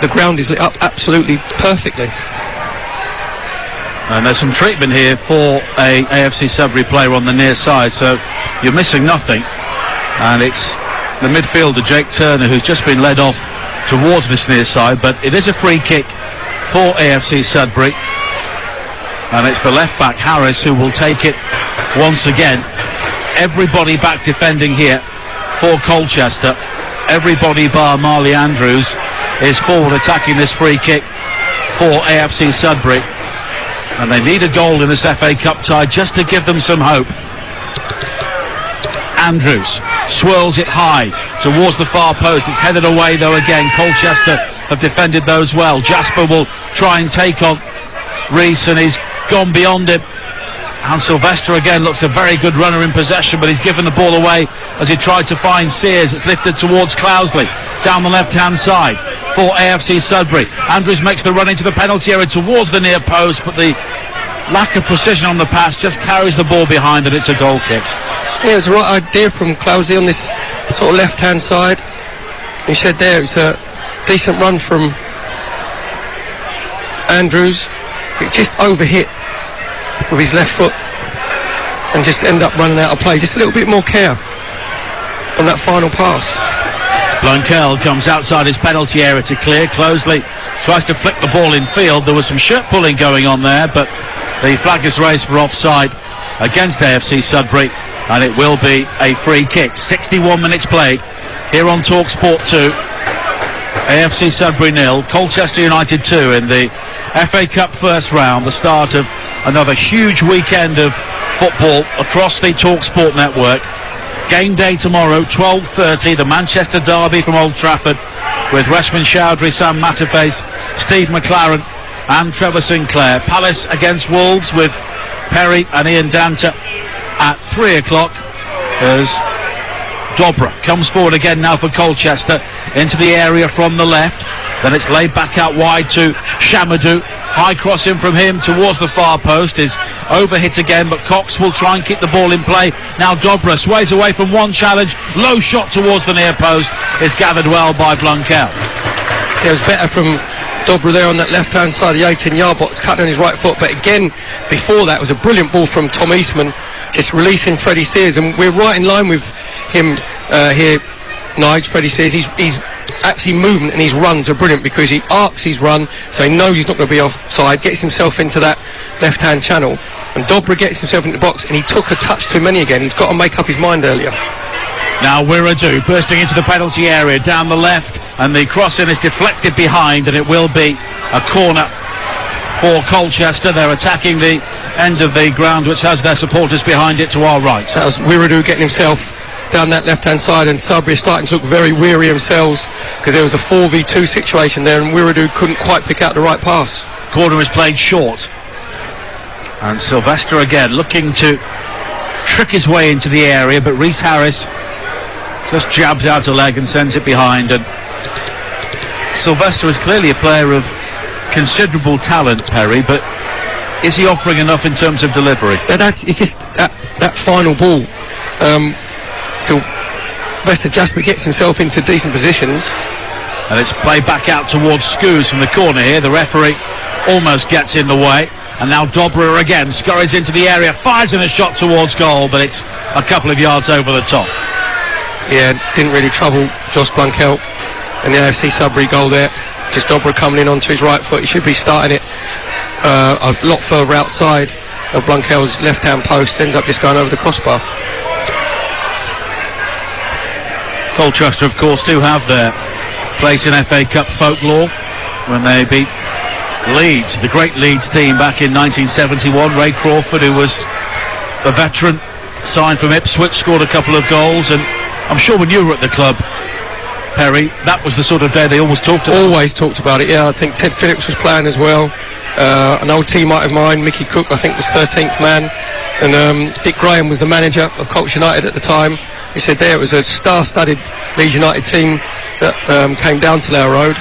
the ground is lit up absolutely perfectly. And there's some treatment here for a AFC Sudbury player on the near side, so you're missing nothing. And it's the midfielder Jake Turner who's just been led off towards this near side, but it is a free kick for AFC Sudbury. And it's the left-back Harris who will take it once again. Everybody back defending here for Colchester. Everybody bar Marley Andrews is forward attacking this free kick for AFC Sudbury. And they need a goal in this FA Cup tie just to give them some hope. Andrews swirls it high towards the far post. It's headed away though again. Colchester have defended those well. Jasper will try and take on Reese, and he's gone beyond him. And Sylvester again looks a very good runner in possession, but he's given the ball away as he tried to find Sears. It's lifted towards Cloudesley down the left-hand side for AFC Sudbury. Andrews makes the run into the penalty area towards the near post, but the lack of precision on the pass just carries the ball behind, and it's a goal kick. Yeah, it's the right idea from Cloudesley on this sort of left-hand side. You said there it's a decent run from Andrews. It just overhit with his left foot and just end up running out of play. Just a little bit more care on that final pass. Blunkel comes outside his penalty area to clear. Closeley tries to flick the ball in field. There was some shirt pulling going on there, but the flag is raised for offside against AFC Sudbury, and it will be a free kick. 61 minutes played here on TalkSport 2. AFC Sudbury 0, Colchester United 2 in the FA Cup first round, the start of another huge weekend of football across the TalkSport network. Game day tomorrow, 12:30, the Manchester Derby from Old Trafford, with Reshman Chowdhury, Sam Matterface, Steve McLaren and Trevor Sinclair. Palace against Wolves with Perry and Ian Danta at 3 o'clock as Dobra comes forward again now for Colchester into the area from the left. Then it's laid back out wide to Shamadou. High cross in from him towards the far post is overhit again, but Cox will try and keep the ball in play. Now Dobra sways away from one challenge. Low shot towards the near post is gathered well by Blunkel. It was better from Dobra there on that left-hand side of the 18-yard box, cutting on his right foot. But again, before that, it was a brilliant ball from Tom Eastman, just releasing Freddie Sears. And we're right in line with him here, Nige. Freddie Sears, he's actually movement and his runs are brilliant because he arcs his run, so he knows he's not going to be offside, gets himself into that left-hand channel. And Dobra gets himself into the box, and he took a touch too many again. He's got to make up his mind earlier. Now Wiradu bursting into the penalty area down the left, and the crossing is deflected behind, and it will be a corner for Colchester. They're attacking the end of the ground, which has their supporters behind it to our right. That was Wiradu getting himself down that left-hand side, and Sudbury starting to look very weary themselves because there was a 4v2 situation there, and Wiradu couldn't quite pick out the right pass. Corner is played short, and Sylvester again looking to trick his way into the area, but Rhys Harris just jabs out a leg and sends it behind. And Sylvester is clearly a player of considerable talent, Perry, but is he offering enough in terms of delivery? It's just that final ball. Sylvester Jasper gets himself into decent positions, and it's played back out towards Scoos from the corner here. The referee almost gets in the way, and now Dobra again scurries into the area, fires in a shot towards goal, but it's a couple of yards over the top. Yeah, didn't really trouble Josh Blunkel and the AFC Sudbury goal there. Just Dobra coming in onto his right foot. He should be starting it a lot further outside of Blunkel's left-hand post. Ends up just going over the crossbar. Colchester, of course, do have their place in FA Cup folklore when they beat Leeds, the great Leeds team back in 1971. Ray Crawford, who was a veteran, signed from Ipswich, scored a couple of goals, and I'm sure when you were at the club, Perry, that was the sort of day they always talked about. Always talked about it, yeah. I think Ted Phillips was playing as well. An old teammate of mine, Mickey Cook, I think was 13th man, and Dick Graham was the manager of Colchester United at the time. He said there it was a star-studded Leeds United team that came down to Lower Road,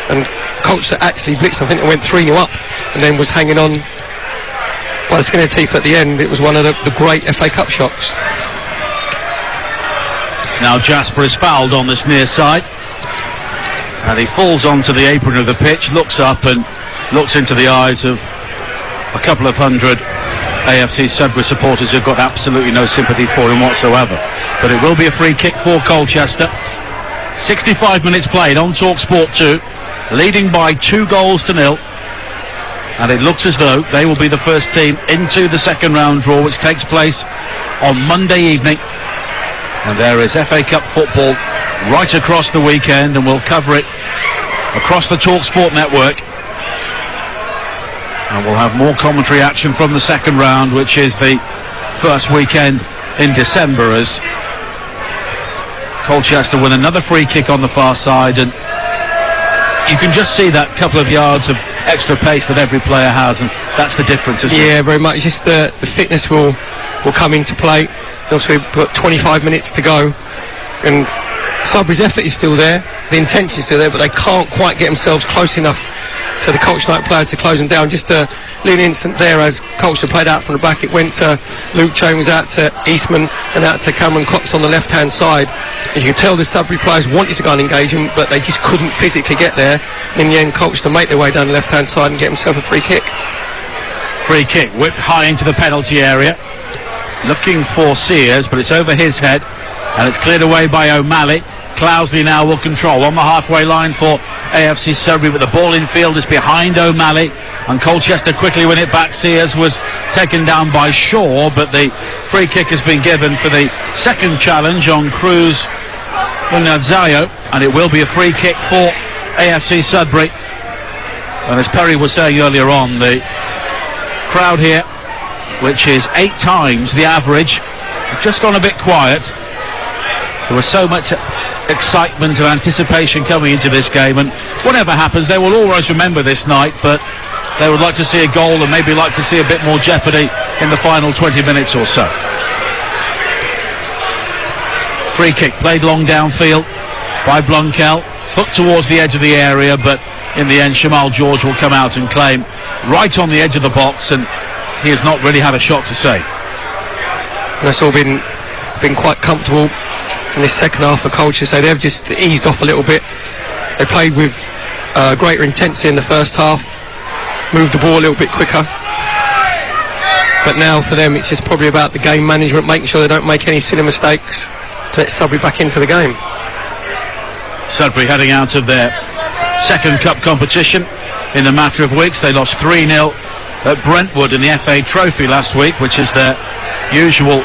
and Colchester actually blitzed. I think they went 3-0 up and then was hanging on by the skin of teeth at the end. It was one of the great FA Cup shocks. Now Jasper is fouled on this near side, and he falls onto the apron of the pitch, looks up and looks into the eyes of a couple of hundred AFC Sudbury supporters who've got absolutely no sympathy for him whatsoever. But it will be a free kick for Colchester. 65 minutes played on TalkSport 2, leading by 2-0, and it looks as though they will be the first team into the second round draw, which takes place on Monday evening. And there is FA Cup football right across the weekend, and we'll cover it across the TalkSport network. And we'll have more commentary action from the second round, which is the first weekend in December, as Colchester win another free kick on the far side, and you can just see that couple of yards of extra pace that every player has, and that's the difference, isn't it? Yeah, very much. Just the fitness will come into play. Also, we've got 25 minutes to go, and Sudbury's effort is still there, the intention is still there, but they can't quite get themselves close enough to the Colchester United players to close them down. Just a little instant there as Colchester played out from the back. It went to Luke Chambers, out to Eastman, and out to Cameron Cox on the left-hand side. And you can tell the Sudbury players wanted to go and engage them, but they just couldn't physically get there. In the end, Colchester make their way down the left-hand side and get themselves a free kick. Free kick whipped high into the penalty area, looking for Sears, but it's over his head, and it's cleared away by O'Malley. Cloudesley now will control on the halfway line for AFC Sudbury, but the ball in field is behind O'Malley, and Colchester quickly win it back. Sears was taken down by Shaw, but the free kick has been given for the second challenge on Cruz Unadzayo, and it will be a free kick for AFC Sudbury. And as Perry was saying earlier on, the crowd here, which is 8 times the average, have just gone a bit quiet. There was so much excitement and anticipation coming into this game, and whatever happens, they will always remember this night, but they would like to see a goal and maybe like to see a bit more jeopardy in the final 20 minutes or so. Free kick played long downfield by Blunkel, hooked towards the edge of the area, but in the end Shamal George will come out and claim right on the edge of the box, and he has not really had a shot to save. That's all been quite comfortable in this second half for Colchester. They've just eased off a little bit. They played with greater intensity in the first half, moved the ball a little bit quicker, but now for them it's just probably about the game management, making sure they don't make any silly mistakes to let Sudbury back into the game. Sudbury heading out of their second cup competition in a matter of weeks. They lost 3-0 at Brentwood in the FA Trophy last week, which is their usual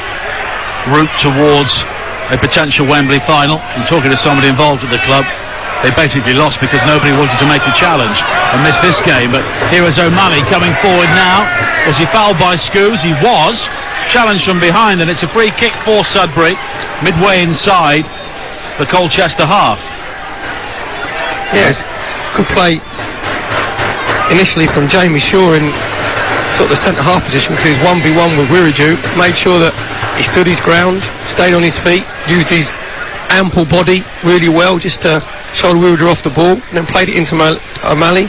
route towards a potential Wembley final. I'm talking to somebody involved at the club. They basically lost because nobody wanted to make a challenge and missed this game. But here is O'Malley coming forward now. Was he fouled by Scoos? He was. Challenged from behind, and it's a free kick for Sudbury, midway inside the Colchester half. Yes, good play initially from Jamie Shaw in sort of the centre half position, because he was 1v1 with Wiriju. Made sure that he stood his ground, stayed on his feet, used his ample body really well just to shoulder Wiriju off the ball, and then played it into O'Malley.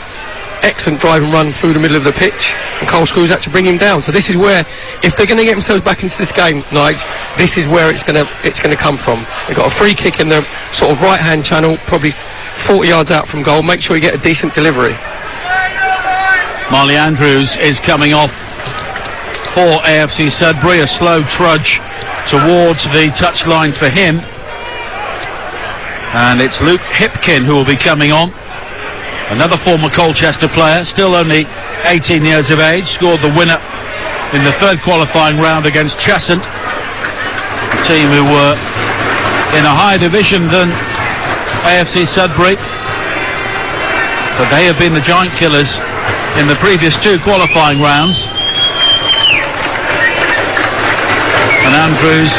Excellent drive and run through the middle of the pitch, and Cole Screws had to bring him down. So this is where, if they're going to get themselves back into this game, Nigel, this is where it's going to come from. They've got a free kick in the sort of right-hand channel, probably 40 yards out from goal. Make sure you get a decent delivery. Marley Andrews is coming off for AFC Sudbury, a slow trudge towards the touchline for him. And it's Luke Hipkin who will be coming on. Another former Colchester player, still only 18 years of age, scored the winner in the third qualifying round against Cheshunt, a team who were in a higher division than AFC Sudbury, but they have been the giant killers in the previous 2 qualifying rounds. And Andrews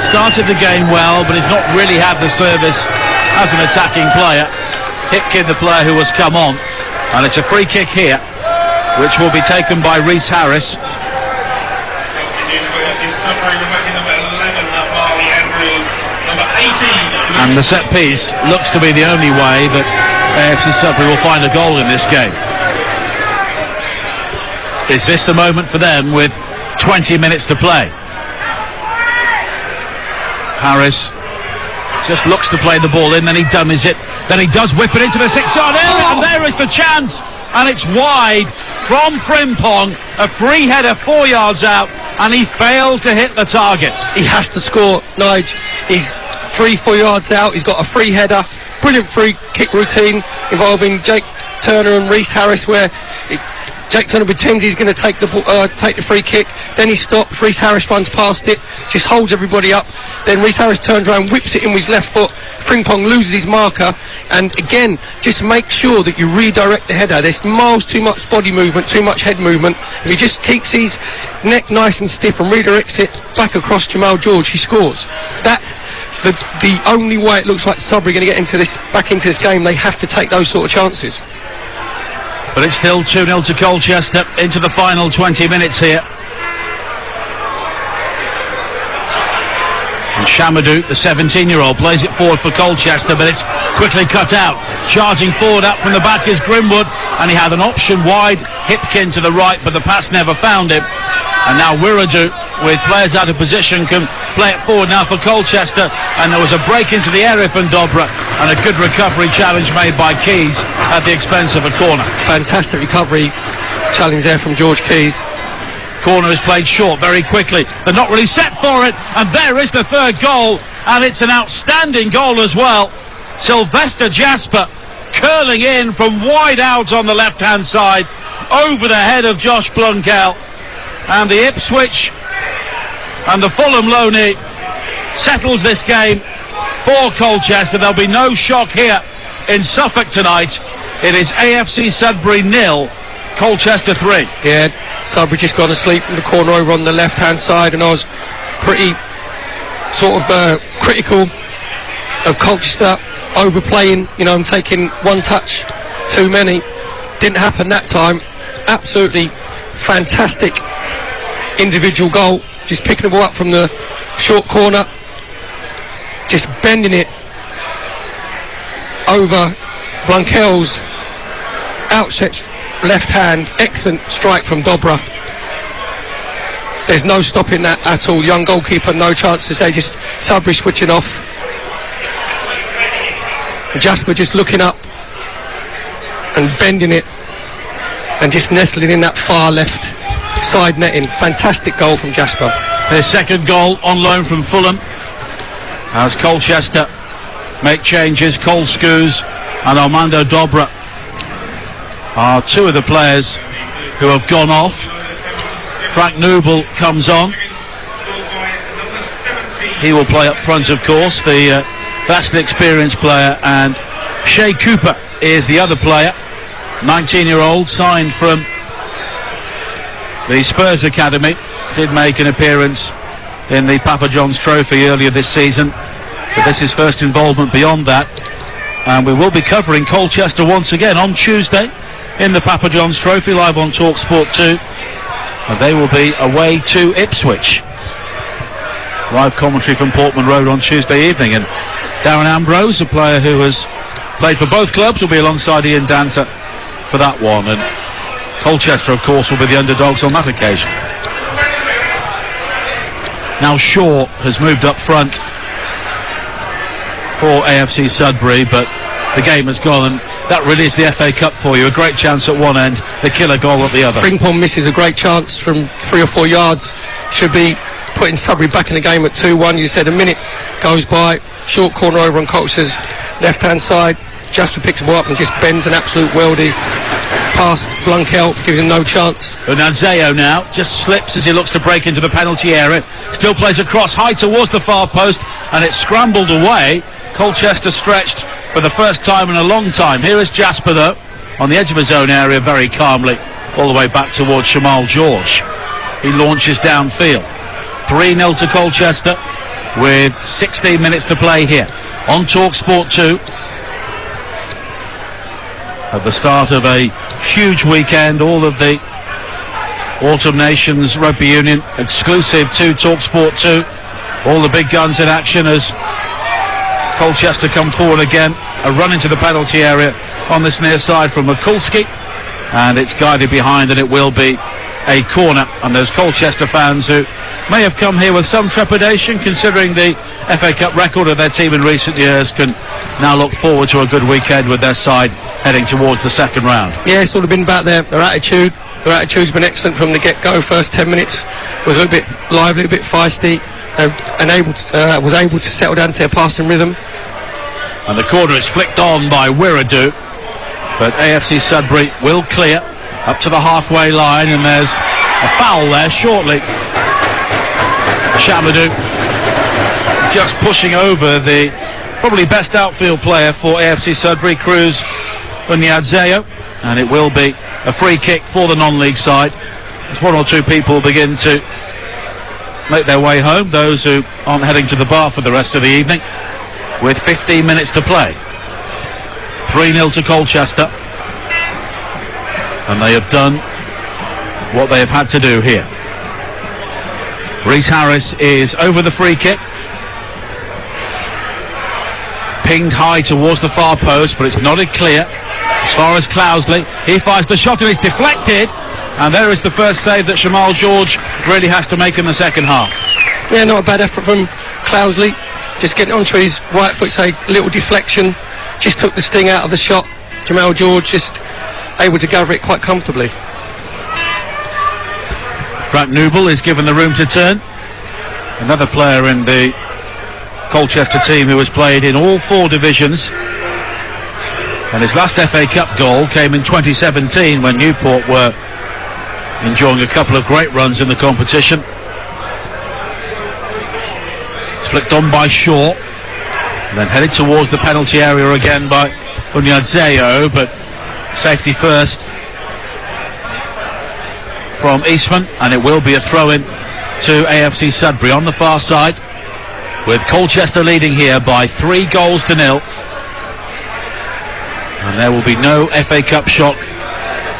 started the game well, but he's not really had the service as an attacking player. Hipkin, the player who has come on, and it's a free kick here, which will be taken by Rhys Harris. And the set piece looks to be the only way that AFC Sudbury will find a goal in this game. Is this the moment for them with 20 minutes to play? Harris just looks to play the ball in, then he dummies it, then he does whip it into the 6-yard area, and there is the chance, and it's wide from Frimpong, a free header 4 yards out, and he failed to hit the target. He has to score, Nigel. He's 3-4 yards out, he's got a free header, brilliant free kick routine involving Jake Turner and Rhys Harris, where Jake Turner pretends he's going to take the free kick, then he stops, Rhys Harris runs past it, just holds everybody up, then Rhys Harris turns around, whips it in with his left foot, Frimpong loses his marker, and again, just make sure that you redirect the header. There's miles too much body movement, too much head movement. If he just keeps his neck nice and stiff and redirects it back across Jamal George, he scores. That's the only way it looks like Sudbury are going to get back into this game. They have to take those sort of chances. But it's still 2-0 to Colchester into the final 20 minutes here. And Shamadou, the 17-year-old, plays it forward for Colchester, but it's quickly cut out. Charging forward up from the back is Grimwood, and he had an option wide, Hipkin to the right, but the pass never found him. And now Wiriju, with players out of position, can play it forward now for Colchester, and there was a break into the area from Dobra, and a good recovery challenge made by Keys at the expense of a corner. Fantastic recovery challenge there from George Keys. Corner is played short very quickly. They're not really set for it, and there is the third goal, and it's an outstanding goal as well. Sylvester Jasper curling in from wide out on the left-hand side over the head of Josh Blunkel, and the Ipswich and the Fulham loanee settles this game for Colchester. There'll be no shock here in Suffolk tonight It is AFC Sudbury 0, Colchester 3. Yeah, Sudbury just gone to sleep in the corner over on the left-hand side, and I was pretty sort of critical of Colchester overplaying, and taking one touch too many. Didn't happen that time. Absolutely fantastic individual goal, just picking the ball up from the short corner, just bending it over Blunkel's outstretched left hand. Excellent strike from Dobra. There's no stopping that at all. Young goalkeeper, no chance to say. Just Sudbury switching off. Jasper just looking up and bending it and just nestling in that far left side netting. Fantastic goal from Jasper. His second goal on loan from Fulham, as Colchester make changes. Cole Scoos and Armando Dobra are two of the players who have gone off. Frank Noble comes on. He will play up front, of course, the vastly experienced player, and Shea Cooper is the other player, 19-year-old, signed from the Spurs Academy. Did make an appearance in the Papa John's Trophy earlier this season, but this is first involvement beyond that. And we will be covering Colchester once again on Tuesday in the Papa John's Trophy, live on TalkSport 2, and they will be away to Ipswich. Live commentary from Portman Road on Tuesday evening, and Darren Ambrose, a player who has played for both clubs, will be alongside Ian Danter for that one, and Colchester, of course, will be the underdogs on that occasion. Now Shaw has moved up front for AFC Sudbury, but the game has gone, and that really is the FA Cup for you. A great chance at one end, the killer goal at the other. Frimpong misses a great chance from 3 or 4 yards. Should be putting Sudbury back in the game at 2-1. You said a minute goes by, short corner over on Colchester's left-hand side. Jasper picks the ball up and just bends an absolute weldy past Blunkel, gives him no chance. Unadzeo now just slips as he looks to break into the penalty area. Still plays a cross high towards the far post, and it's scrambled away. Colchester stretched for the first time in a long time. Here is Jasper, though, on the edge of his own area, very calmly, all the way back towards Shamal George. He launches downfield. 3-0 to Colchester with 16 minutes to play here on TalkSport 2 at the start of a huge weekend. All of the Autumn Nations Rugby Union exclusive to TalkSport 2. All the big guns in action as Colchester come forward again. A run into the penalty area on this near side from Mikulski, and it's guided behind, and it will be a corner. And those Colchester fans who may have come here with some trepidation, considering the FA Cup record of their team in recent years, can now look forward to a good weekend with their side heading towards the second round. Yeah, it's all been about their attitude. Their attitude's been excellent from the get-go. First 10 minutes was a little bit lively, a bit feisty, and was able to settle down to their passing rhythm. And the corner is flicked on by Wiradu, but AFC Sudbury will clear up to the halfway line, and there's a foul there shortly. Shamadou just pushing over the probably best outfield player for AFC Sudbury, Cruz Unadzeo, and it will be a free kick for the non-league side as one or two people begin to make their way home, those who aren't heading to the bar for the rest of the evening, with 15 minutes to play. 3-0 to Colchester, and they have done what they have had to do here. Rhys Harris is over the free kick, pinged high towards the far post, but it's nodded clear. As far as Cloudesley, he fires the shot and it's deflected, and there is the first save that Shamal George really has to make in the second half. Yeah, not a bad effort from Cloudesley, just getting onto his right foot, say little deflection, just took the sting out of the shot. Jamal George just able to gather it quite comfortably. Frank Noble is given the room to turn, another player in the Colchester team who has played in all 4 divisions, and his last FA Cup goal came in 2017 when Newport were enjoying a couple of great runs in the competition. It's flicked on by Shaw, and then headed towards the penalty area again by Unadzeo, but Safety first from Eastman, and it will be a throw-in to AFC Sudbury on the far side, with Colchester leading here by 3-0. And there will be no FA Cup shock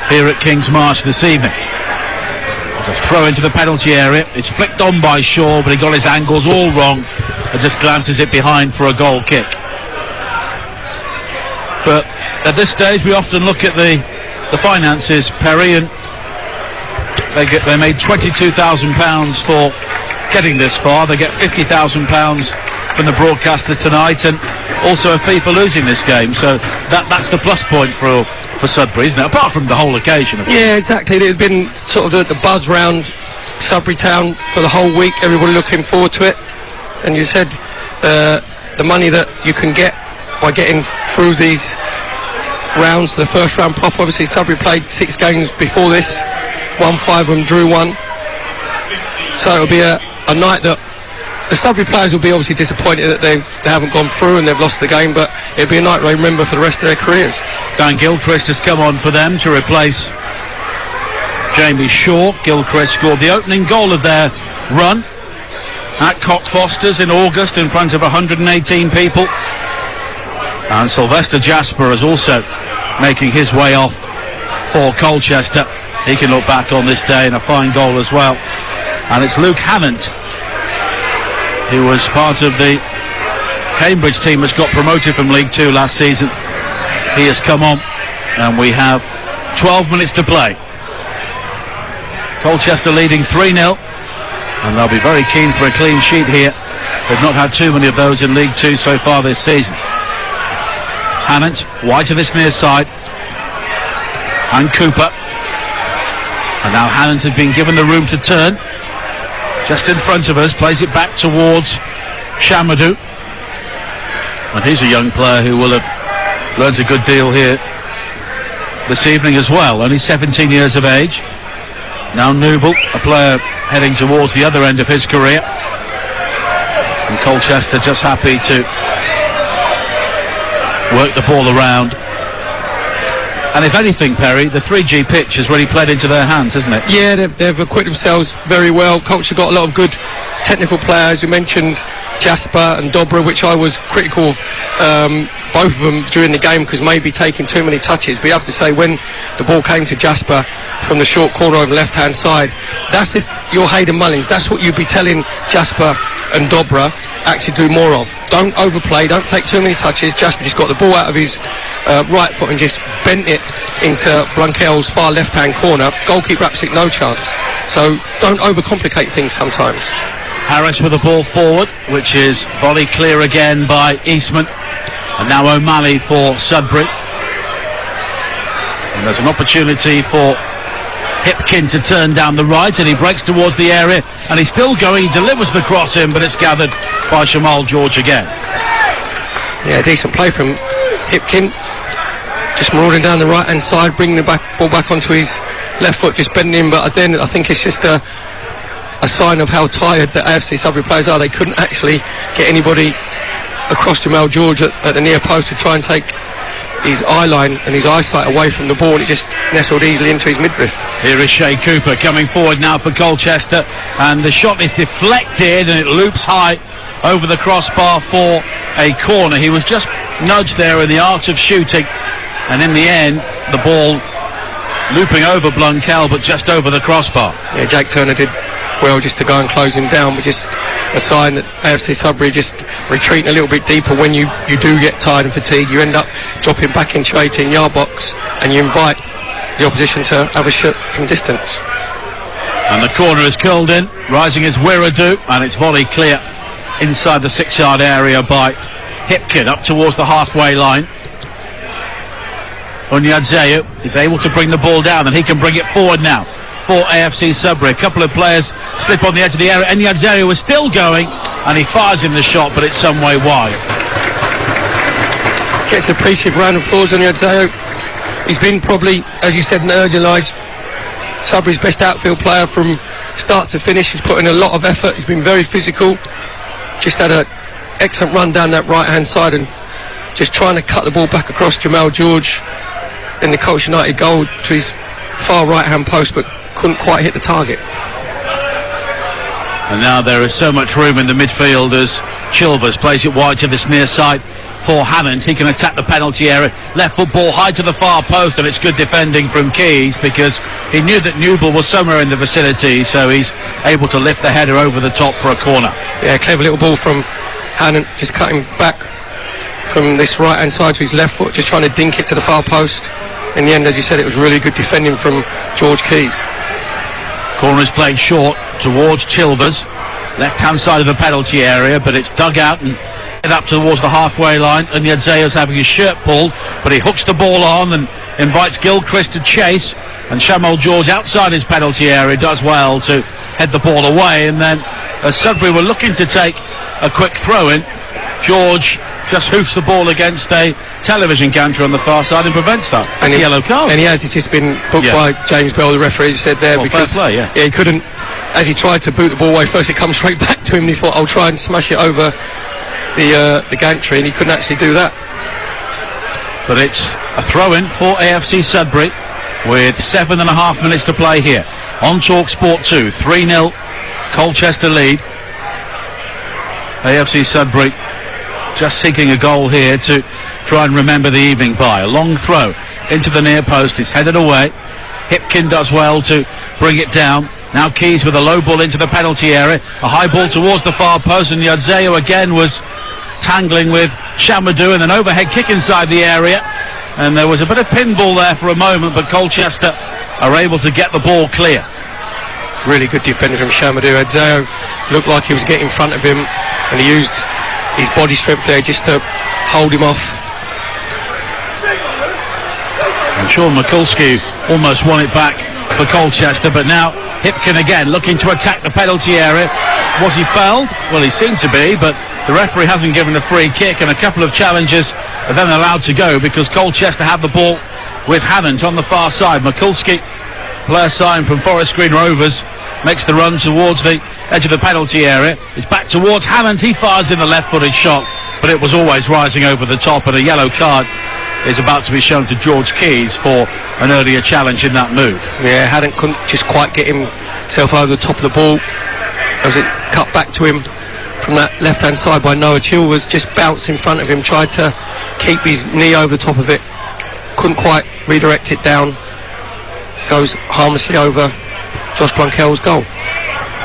here at King's Marsh this evening. It's a throw into the penalty area. It's flicked on by Shaw, but he got his angles all wrong and just glances it behind for a goal kick. But at this stage we often look at the finances, Perry, and they made £22,000 for getting this far. They get £50,000 from the broadcasters tonight, and also a fee for losing this game. So that's the plus point for Sudbury, isn't it? Apart from the whole occasion. Yeah, exactly. It had been sort of the buzz round Sudbury Town for the whole week. Everybody looking forward to it. And you said the money that you can get by getting through these rounds, the first round prop. Obviously, Sudbury played 6 games before this, won 5 of them, drew 1. So it'll be a night that the Sudbury players will be obviously disappointed that they haven't gone through and they've lost the game, but it'll be a night they remember for the rest of their careers. Dan Gilchrist has come on for them to replace Jamie Shaw. Gilchrist scored the opening goal of their run at Cockfosters in August in front of 118 people. And Sylvester Jasper is also making his way off for Colchester. He can look back on this day in a fine goal as well. And it's Luke Hannant, who was part of the Cambridge team which got promoted from League 2 last season. He has come on, and we have 12 minutes to play. Colchester leading 3-0, and they'll be very keen for a clean sheet here. They've not had too many of those in League 2 so far this season. Hannant, wide to this near side, and Cooper. And now Hannant has been given the room to turn. Just in front of us, plays it back towards Shamadou. And he's a young player who will have learnt a good deal here this evening as well. Only 17 years of age. Now Nouble, a player heading towards the other end of his career. And Colchester just happy to work the ball around. And if anything, Perry, the 3G pitch has really played into their hands, hasn't it? Yeah, they've equipped themselves very well. Colchester got a lot of good technical players. You mentioned Jasper and Dobra, which I was critical of both of them during the game because maybe taking too many touches. But you have to say, when the ball came to Jasper from the short corner over the left-hand side, that's if you're Hayden Mullins, that's what you'd be telling Jasper and Dobra actually do more of. Don't overplay, don't take too many touches. Jasper just got the ball out of his right foot and just bent it into Blunkel's far left-hand corner. Goalkeeper absolutely no chance. So don't overcomplicate things sometimes. Harris with the ball forward, which is volley clear again by Eastman. And now O'Malley for Sudbury. And there's an opportunity for Hipkin to turn down the right, and he breaks towards the area, and he's still going. He delivers the cross in, but it's gathered by Shamal George again. Yeah, decent play from Hipkin. Just marauding down the right hand side, bringing the ball back onto his left foot, just bending in. But then I think it's just a sign of how tired the AFC Sudbury players are. They couldn't actually get anybody across Jamal George at the near post to try and take his eye line and his eyesight away from the ball. It just nestled easily into his midriff. Here is Shea Cooper coming forward now for Colchester, and the shot is deflected and it loops high over the crossbar for a corner. He was just nudged there in the art of shooting, and in the end the ball looping over Blunkel but just over the crossbar. Yeah, Jake Turner did well just to go and close him down, but just a sign that AFC Sudbury just retreating a little bit deeper. When you do get tired and fatigued, you end up dropping back into 18-yard box and you invite the opposition to have a shot from distance. And the corner is curled in, rising is Wiradu, and it's volley clear inside the 6-yard area by Hipkin up towards the halfway line. Onyadzeu is able to bring the ball down, and he can bring it forward now for AFC Sudbury. A couple of players slip on the edge of the area. Onyadzeu was still going, and he fires in the shot, but it's some way wide. Gets an appreciative round of applause on Onyadzeu. He's been probably, as you said in the earlier lives, Sudbury's best outfield player from start to finish. He's put in a lot of effort. He's been very physical. Just had an excellent run down that right-hand side and just trying to cut the ball back across Jamal George. in the Colchester United goal to his far right-hand post, but couldn't quite hit the target. And now there is so much room in the midfield as Chilvers plays it wide to this near side for Hammond. He can attack the penalty area. Left foot ball high to the far post, and it's good defending from Keys because he knew that Newble was somewhere in the vicinity, so he's able to lift the header over the top for a corner. Yeah, clever little ball from Hammond, just cutting back from this right-hand side to his left foot, just trying to dink it to the far post. In the end, as you said, it was really good defending from George Keys. Corner is played short towards Chilvers, left-hand side of the penalty area, but it's dug out and up towards the halfway line, and Yadzeo's having his shirt pulled, but he hooks the ball on and invites Gilchrist to chase, and Shamal George outside his penalty area does well to head the ball away. And then as Sudbury were looking to take a quick throw-in, George just hoofs the ball against a television gantry on the far side and prevents that. That's a yellow card. And he has just been booked by James Bell, the referee, said there, because fair play, he couldn't, as he tried to boot the ball away first, it comes straight back to him, and he thought, I'll try and smash it over the gantry, and he couldn't actually do that. But it's a throw-in for AFC Sudbury with 7.5 minutes to play here on Talk Sport 2. 3-0 Colchester lead. AFC Sudbury just seeking a goal here to try and remember the evening by. A long throw into the near post is headed away. Hipkin does well to bring it down. Now Keys with a low ball into the penalty area. A high ball towards the far post, and Yadzeo again was tangling with Shamadou, and an overhead kick inside the area. And there was a bit of pinball there for a moment, but Colchester are able to get the ball clear. Really good defender from Shamadou. Yadzeo looked like he was getting in front of him, and he used his body strength there just to hold him off. And Sean Mikulski almost won it back for Colchester, but now Hipkin again looking to attack the penalty area. Was he fouled? Well, he seemed to be, but the referee hasn't given a free kick, and a couple of challenges are then allowed to go because Colchester have the ball with Hammond on the far side. Mikulski, player signed from Forest Green Rovers, makes the run towards the edge of the penalty area. It's back towards Hammond. He fires in the left-footed shot, but it was always rising over the top, and a yellow card is about to be shown to George Keys for an earlier challenge in that move. Yeah, Haddon couldn't just quite get himself over the top of the ball. As it cut back to him from that left-hand side by Noah Chilvers, just bounced in front of him, tried to keep his knee over the top of it, couldn't quite redirect it down, goes harmlessly over Josh Blunkell's goal.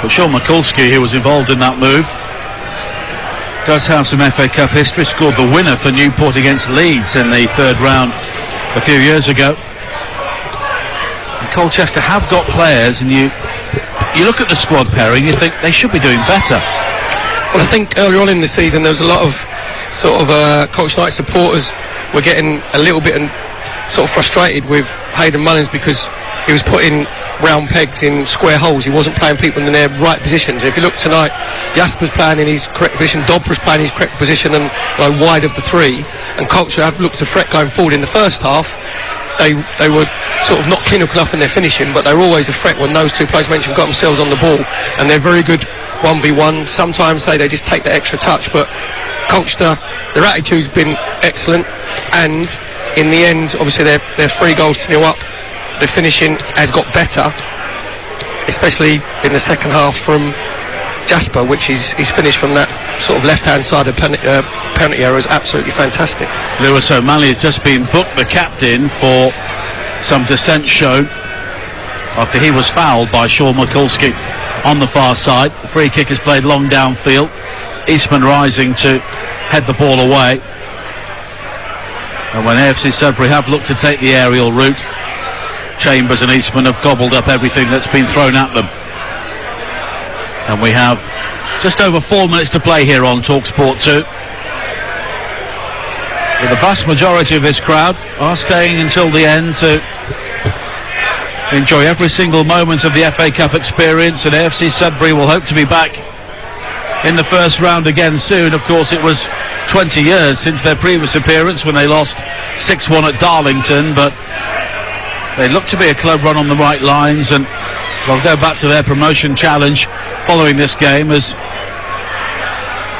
But Sean Mikulski, who was involved in that move, does have some FA Cup history. Scored the winner for Newport against Leeds in the third round a few years ago. And Colchester have got players, and you look at the squad pairing, you think they should be doing better. Well, I think earlier on in the season there was a lot of Colchester United supporters were getting a little bit sort of frustrated with Hayden Mullins because he was putting round pegs in square holes. He wasn't playing people in their right positions. If you look tonight, Jasper's playing in his correct position, Dobber's playing in his correct position and wide of the three, and Colchester have looked to threat going forward in the first half. They were sort of not clinical enough in their finishing, but they were always a threat when those two players mentioned got themselves on the ball, and they're very good 1v1. Sometimes they just take that extra touch, but Colchester, their attitude's been excellent, and in the end, obviously they're 3-0 up. The finishing has got better, especially in the second half from Jasper, which he's finished from that sort of left-hand side of penalty area is absolutely fantastic. Lewis O'Malley has just been booked the captain for some dissent shown after he was fouled by Sean Mikulski on the far side. The free kick is played long downfield. Eastman rising to head the ball away. And when AFC Sudbury have looked to take the aerial route, Chambers and Eastman have gobbled up everything that's been thrown at them. And we have just over 4 minutes to play here on Talk Sport 2. But the vast majority of this crowd are staying until the end to enjoy every single moment of the FA Cup experience, and AFC Sudbury will hope to be back in the first round again soon. Of course, it was 20 years since their previous appearance when they lost 6-1 at Darlington, but they look to be a club run on the right lines, and they'll go back to their promotion challenge following this game as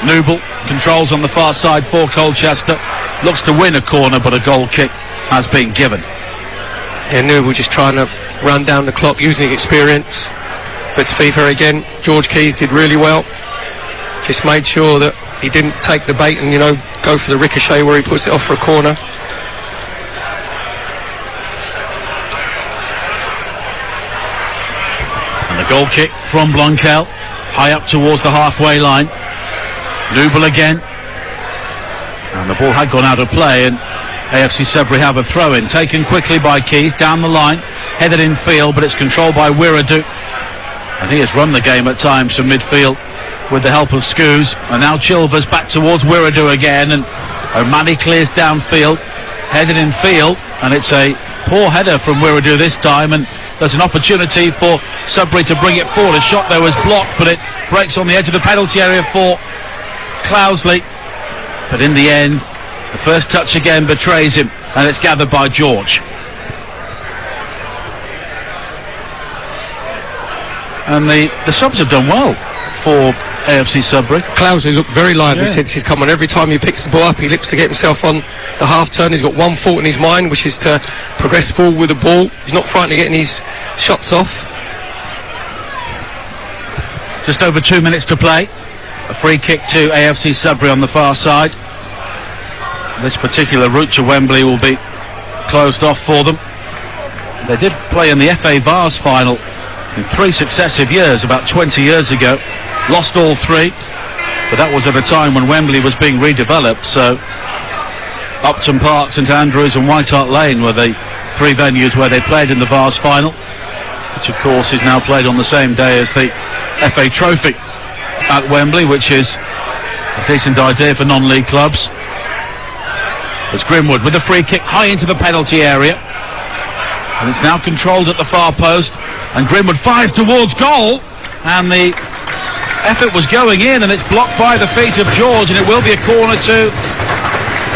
Newble controls on the far side for Colchester, looks to win a corner, but a goal kick has been given. Yeah, Newell just trying to run down the clock using the experience. But to be fair again, George Keys did really well. Just made sure that he didn't take the bait and, go for the ricochet where he puts it off for a corner. And the goal kick from Blonkel, high up towards the halfway line. Newell again. And the ball had gone out of play, and AFC Sudbury have a throw-in. Taken quickly by Keith, down the line, headed in field, but it's controlled by Wiradou. And he has run the game at times from midfield with the help of Scoos. And now Chilvers back towards Wiradou again, and O'Malley clears downfield, headed in field, and it's a poor header from Wiradou this time, and there's an opportunity for Sudbury to bring it forward. A shot there was blocked, but it breaks on the edge of the penalty area for Clousley. But in the end, the first touch again betrays him, and it's gathered by George. And the subs have done well for AFC Sudbury. Clousley looked very lively since he's come on. Every time he picks the ball up, he looks to get himself on the half turn. He's got one thought in his mind, which is to progress forward with the ball. He's not frightened of getting his shots off. Just over 2 minutes to play. A free kick to AFC Sudbury on the far side. This particular route to Wembley will be closed off for them. They did play in the FA Vars final in 3 successive years, about 20 years ago. Lost all 3, but that was at a time when Wembley was being redeveloped, so Upton Park, St Andrews and White Hart Lane were the 3 venues where they played in the Vars final, which of course is now played on the same day as the FA Trophy at Wembley, which is a decent idea for non-league clubs. It's Grimwood with a free kick high into the penalty area, and it's now controlled at the far post, and Grimwood fires towards goal, and the effort was going in, and it's blocked by the feet of George, and it will be a corner to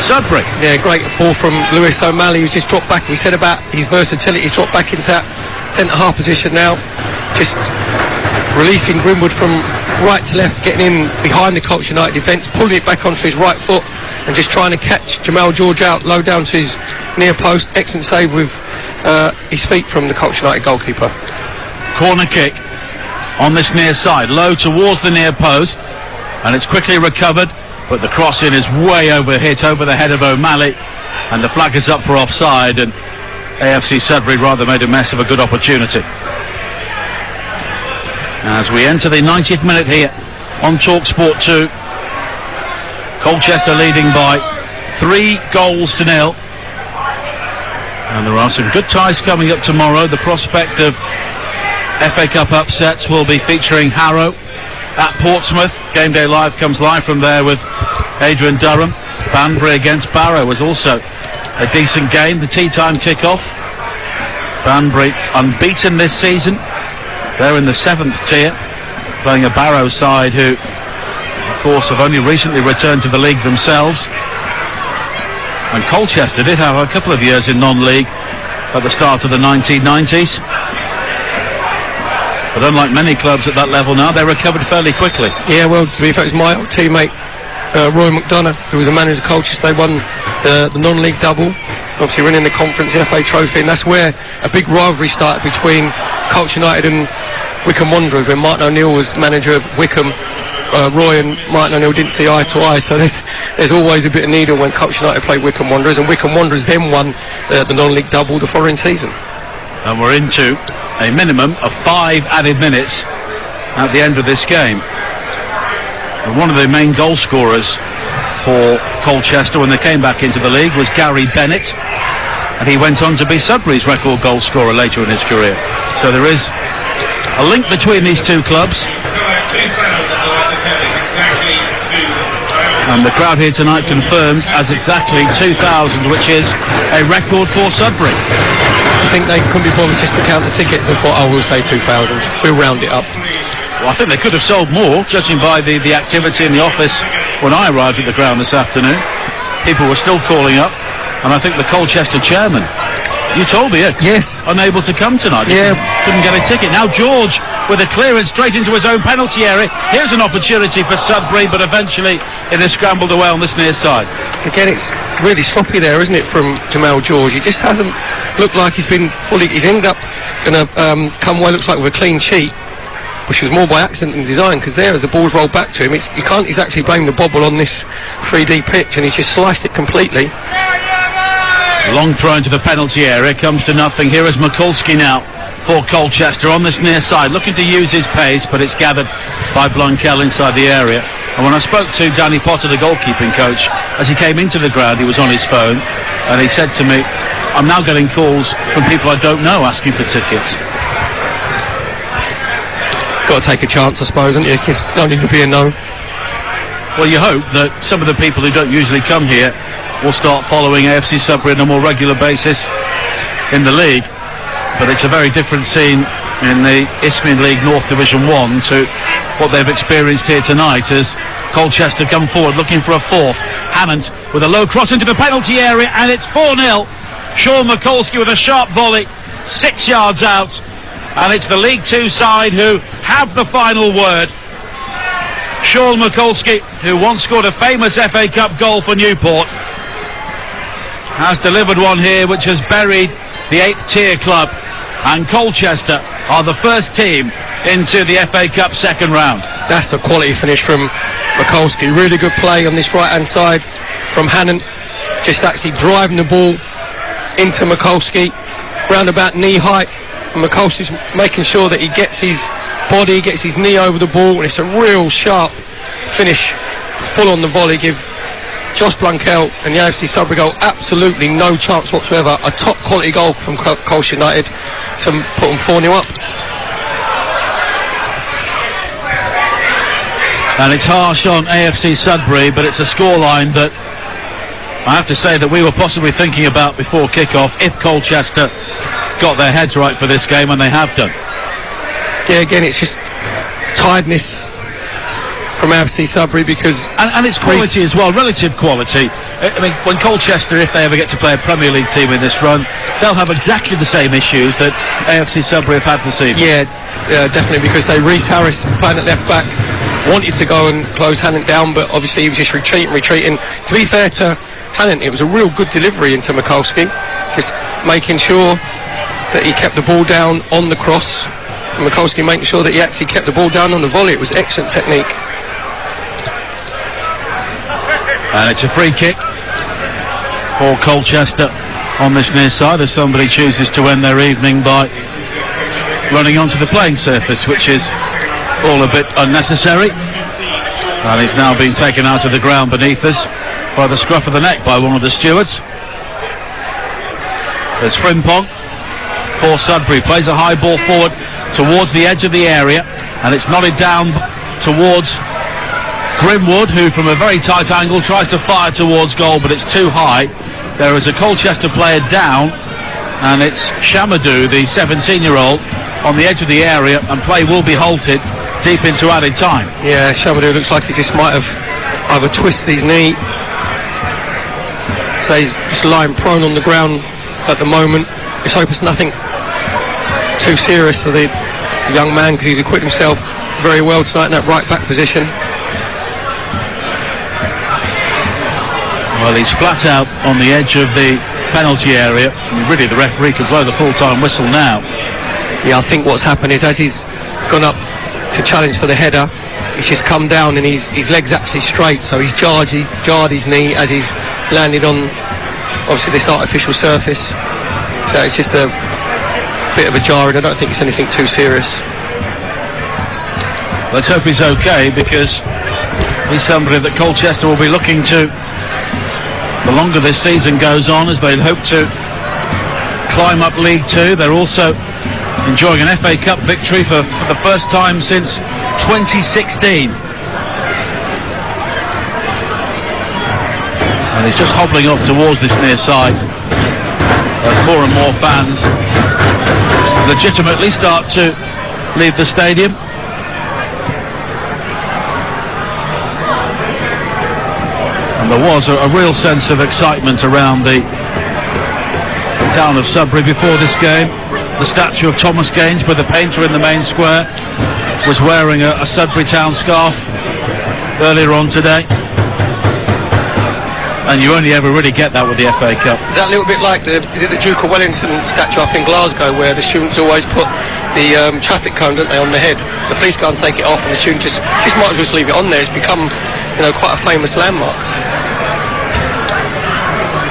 Sudbury. Yeah, great ball from Lewis O'Malley, who's just dropped back. We said about his versatility, he's dropped back into that centre-half position now, just releasing Grimwood from right to left, getting in behind the Colchester United defence, pulling it back onto his right foot, and just trying to catch Jamal George out low down to his near post. Excellent save with his feet from the Colchester United goalkeeper. Corner kick on this near side, low towards the near post, and it's quickly recovered, but the cross-in is way hit over the head of O'Malley, and the flag is up for offside, and AFC Sudbury rather made a mess of a good opportunity. As we enter the 90th minute here on TalkSport 2, Colchester leading by 3-0. And there are some good ties coming up tomorrow. The prospect of FA Cup upsets will be featuring Harrow at Portsmouth. Game Day Live comes live from there with Adrian Durham. Banbury against Barrow was also a decent game. The tea time kick-off. Banbury unbeaten this season. They're in the 7th tier, playing a Barrow side who, of course, have only recently returned to the league themselves. And Colchester did have a couple of years in non-league at the start of the 1990s. But unlike many clubs at that level now, they recovered fairly quickly. Yeah, well, to be fair, it was my old teammate, Roy McDonough, who was the manager of Colchester. They won the non-league double, obviously winning the conference, the FA Trophy, and that's where a big rivalry started between Colchester United and Wycombe Wanderers. When Martin O'Neill was manager of Wycombe, Roy and Martin O'Neill didn't see eye to eye, so there's always a bit of needle when Colchester United played Wycombe Wanderers, and Wycombe Wanderers then won the non-league double the following season. And we're into a minimum of 5 added minutes at the end of this game. And one of the main goal scorers for Colchester when they came back into the league was Gary Bennett, and he went on to be Sudbury's record goal scorer later in his career. So there is a link between these two clubs. And the crowd here tonight confirmed as exactly 2,000, which is a record for Sudbury. I think they couldn't be bothered just to count the tickets and thought, oh, we'll say 2,000. We'll round it up. Well, I think they could have sold more, judging by the activity in the office when I arrived at the ground this afternoon. People were still calling up, and I think the Colchester chairman You told me, Yes. unable to come tonight. Yeah. Couldn't get a ticket. Now George with a clearance straight into his own penalty area. Here's an opportunity for Sudbury, but eventually it is scrambled away on this near side. Again, it's really sloppy there, isn't it, from Jamal George? He just hasn't looked like he's ended up going to come away, looks like, with a clean sheet, which was more by accident than design, because there, as the ball's rolled back to him, you can't exactly blame the bobble on this 3D pitch, and he's just sliced it completely. Long throw into the penalty area, comes to nothing. Here is Mikulski now for Colchester on this near side, looking to use his pace, but it's gathered by Blunkel inside the area. And when I spoke to Danny Potter, the goalkeeping coach, as he came into the ground, he was on his phone, and he said to me, I'm now getting calls from people I don't know asking for tickets. Got to take a chance, I suppose, haven't you? It's no need to be a no. Well, you hope that some of the people who don't usually come here will start following AFC Sudbury on a more regular basis in the league. But it's a very different scene in the Isthmian League North Division 1 to what they've experienced here tonight as Colchester come forward looking for a fourth. Hannant with a low cross into the penalty area, and it's 4-0. Sean Mikulski with a sharp volley, 6 yards out, and it's the League 2 side who have the final word. Sean Mikulski, who once scored a famous FA Cup goal for Newport, has delivered one here which has buried the 8th tier club, and Colchester are the first team into the FA Cup second round. That's a quality finish from Mikulski. Really good play on this right hand side from Hannant, just actually driving the ball into Mikulski round about knee height, and Mikulski's making sure that he gets his body, gets his knee over the ball, and it's a real sharp finish, full on the volley. Give Josh Blunkel and the AFC Sudbury goal absolutely no chance whatsoever. A top quality goal from Colchester United to put them 4-0 up. And it's harsh on AFC Sudbury, but it's a scoreline that I have to say that we were possibly thinking about before kick-off if Colchester got their heads right for this game, and they have done. Yeah, again, it's just tiredness from AFC Sudbury, because... And it's quality as well, relative quality. I mean, when Colchester, if they ever get to play a Premier League team in this run, they'll have exactly the same issues that AFC Sudbury have had this evening. Yeah, definitely, because Reece Harris, playing at left-back, wanted to go and close Hannant down, but obviously he was just retreating. To be fair to Hannant, it was a real good delivery into Mikulski, just making sure that he kept the ball down on the cross, and Mikulski making sure that he actually kept the ball down on the volley. It was excellent technique. And it's a free kick for Colchester on this near side, as somebody chooses to end their evening by running onto the playing surface, which is all a bit unnecessary. And he's now been taken out of the ground beneath us by the scruff of the neck by one of the stewards. There's Frimpong for Sudbury, plays a high ball forward towards the edge of the area, and it's nodded down towards Grimwood, who from a very tight angle tries to fire towards goal, but it's too high. There is a Colchester player down, and it's Shamadou, the 17-year-old, on the edge of the area, and play will be halted deep into added time. Yeah, Shamadou looks like he just might have either twisted his knee, so he's just lying prone on the ground at the moment. Let's hope it's nothing too serious for the young man, because he's equipped himself very well tonight in that right back position. Well, he's flat out on the edge of the penalty area. Really, the referee could blow the full-time whistle now. Yeah, I think what's happened is, as he's gone up to challenge for the header, he's just come down and his leg's actually straight, so he's jarred his knee as he's landed on, obviously, this artificial surface. So it's just a bit of a jar, and I don't think it's anything too serious. Let's hope he's okay, because he's somebody that Colchester will be looking to the longer this season goes on, as they hope to climb up League 2. They're also enjoying an FA Cup victory for the first time since 2016. And he's just hobbling off towards this near side as more and more fans legitimately start to leave the stadium. And there was a real sense of excitement around the town of Sudbury before this game. The statue of Thomas Gainsborough, the painter in the main square, was wearing a Sudbury Town scarf earlier on today. And you only ever really get that with the FA Cup. Is that a little bit like the Duke of Wellington statue up in Glasgow, where the students always put the traffic cone, don't they, on the head? The police go and take it off, and the students just might as well just leave it on there. It's become, quite a famous landmark.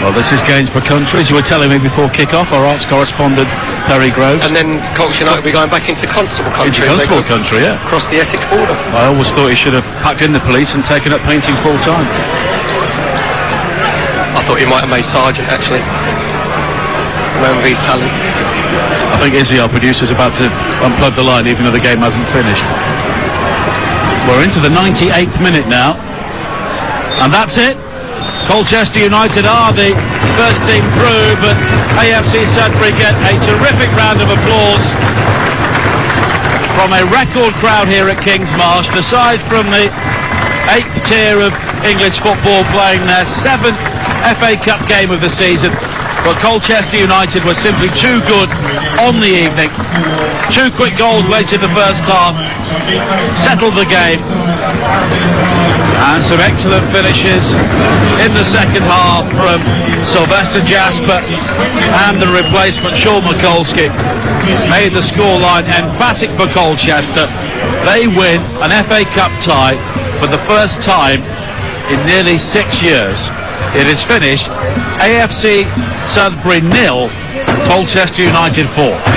Well, this is Gainsborough country, as you were telling me before kick-off. Our arts correspondent, Perry Groves. And then Colchester United will be going back into Constable country. Into Constable country, yeah. Across the Essex border. I always thought he should have packed in the police and taken up painting full-time. I thought he might have made sergeant, actually. Remember his talent. I think Izzy, our producer, is about to unplug the line, even though the game hasn't finished. We're into the 98th minute now. And that's it. Colchester United are the first team through, but AFC Sudbury get a terrific round of applause from a record crowd here at Kingsmarsh. Aside from the 8th tier of English football playing their 7th FA Cup game of the season, but Colchester United were simply too good on the evening. 2 quick goals late in the first half settled the game, and some excellent finishes in the second half from Sylvester Jasper, and the replacement Sean Mikulski made the scoreline emphatic for Colchester. They win an FA Cup tie for the first time in nearly 6 years. It is finished AFC Sudbury 0, Colchester United 4.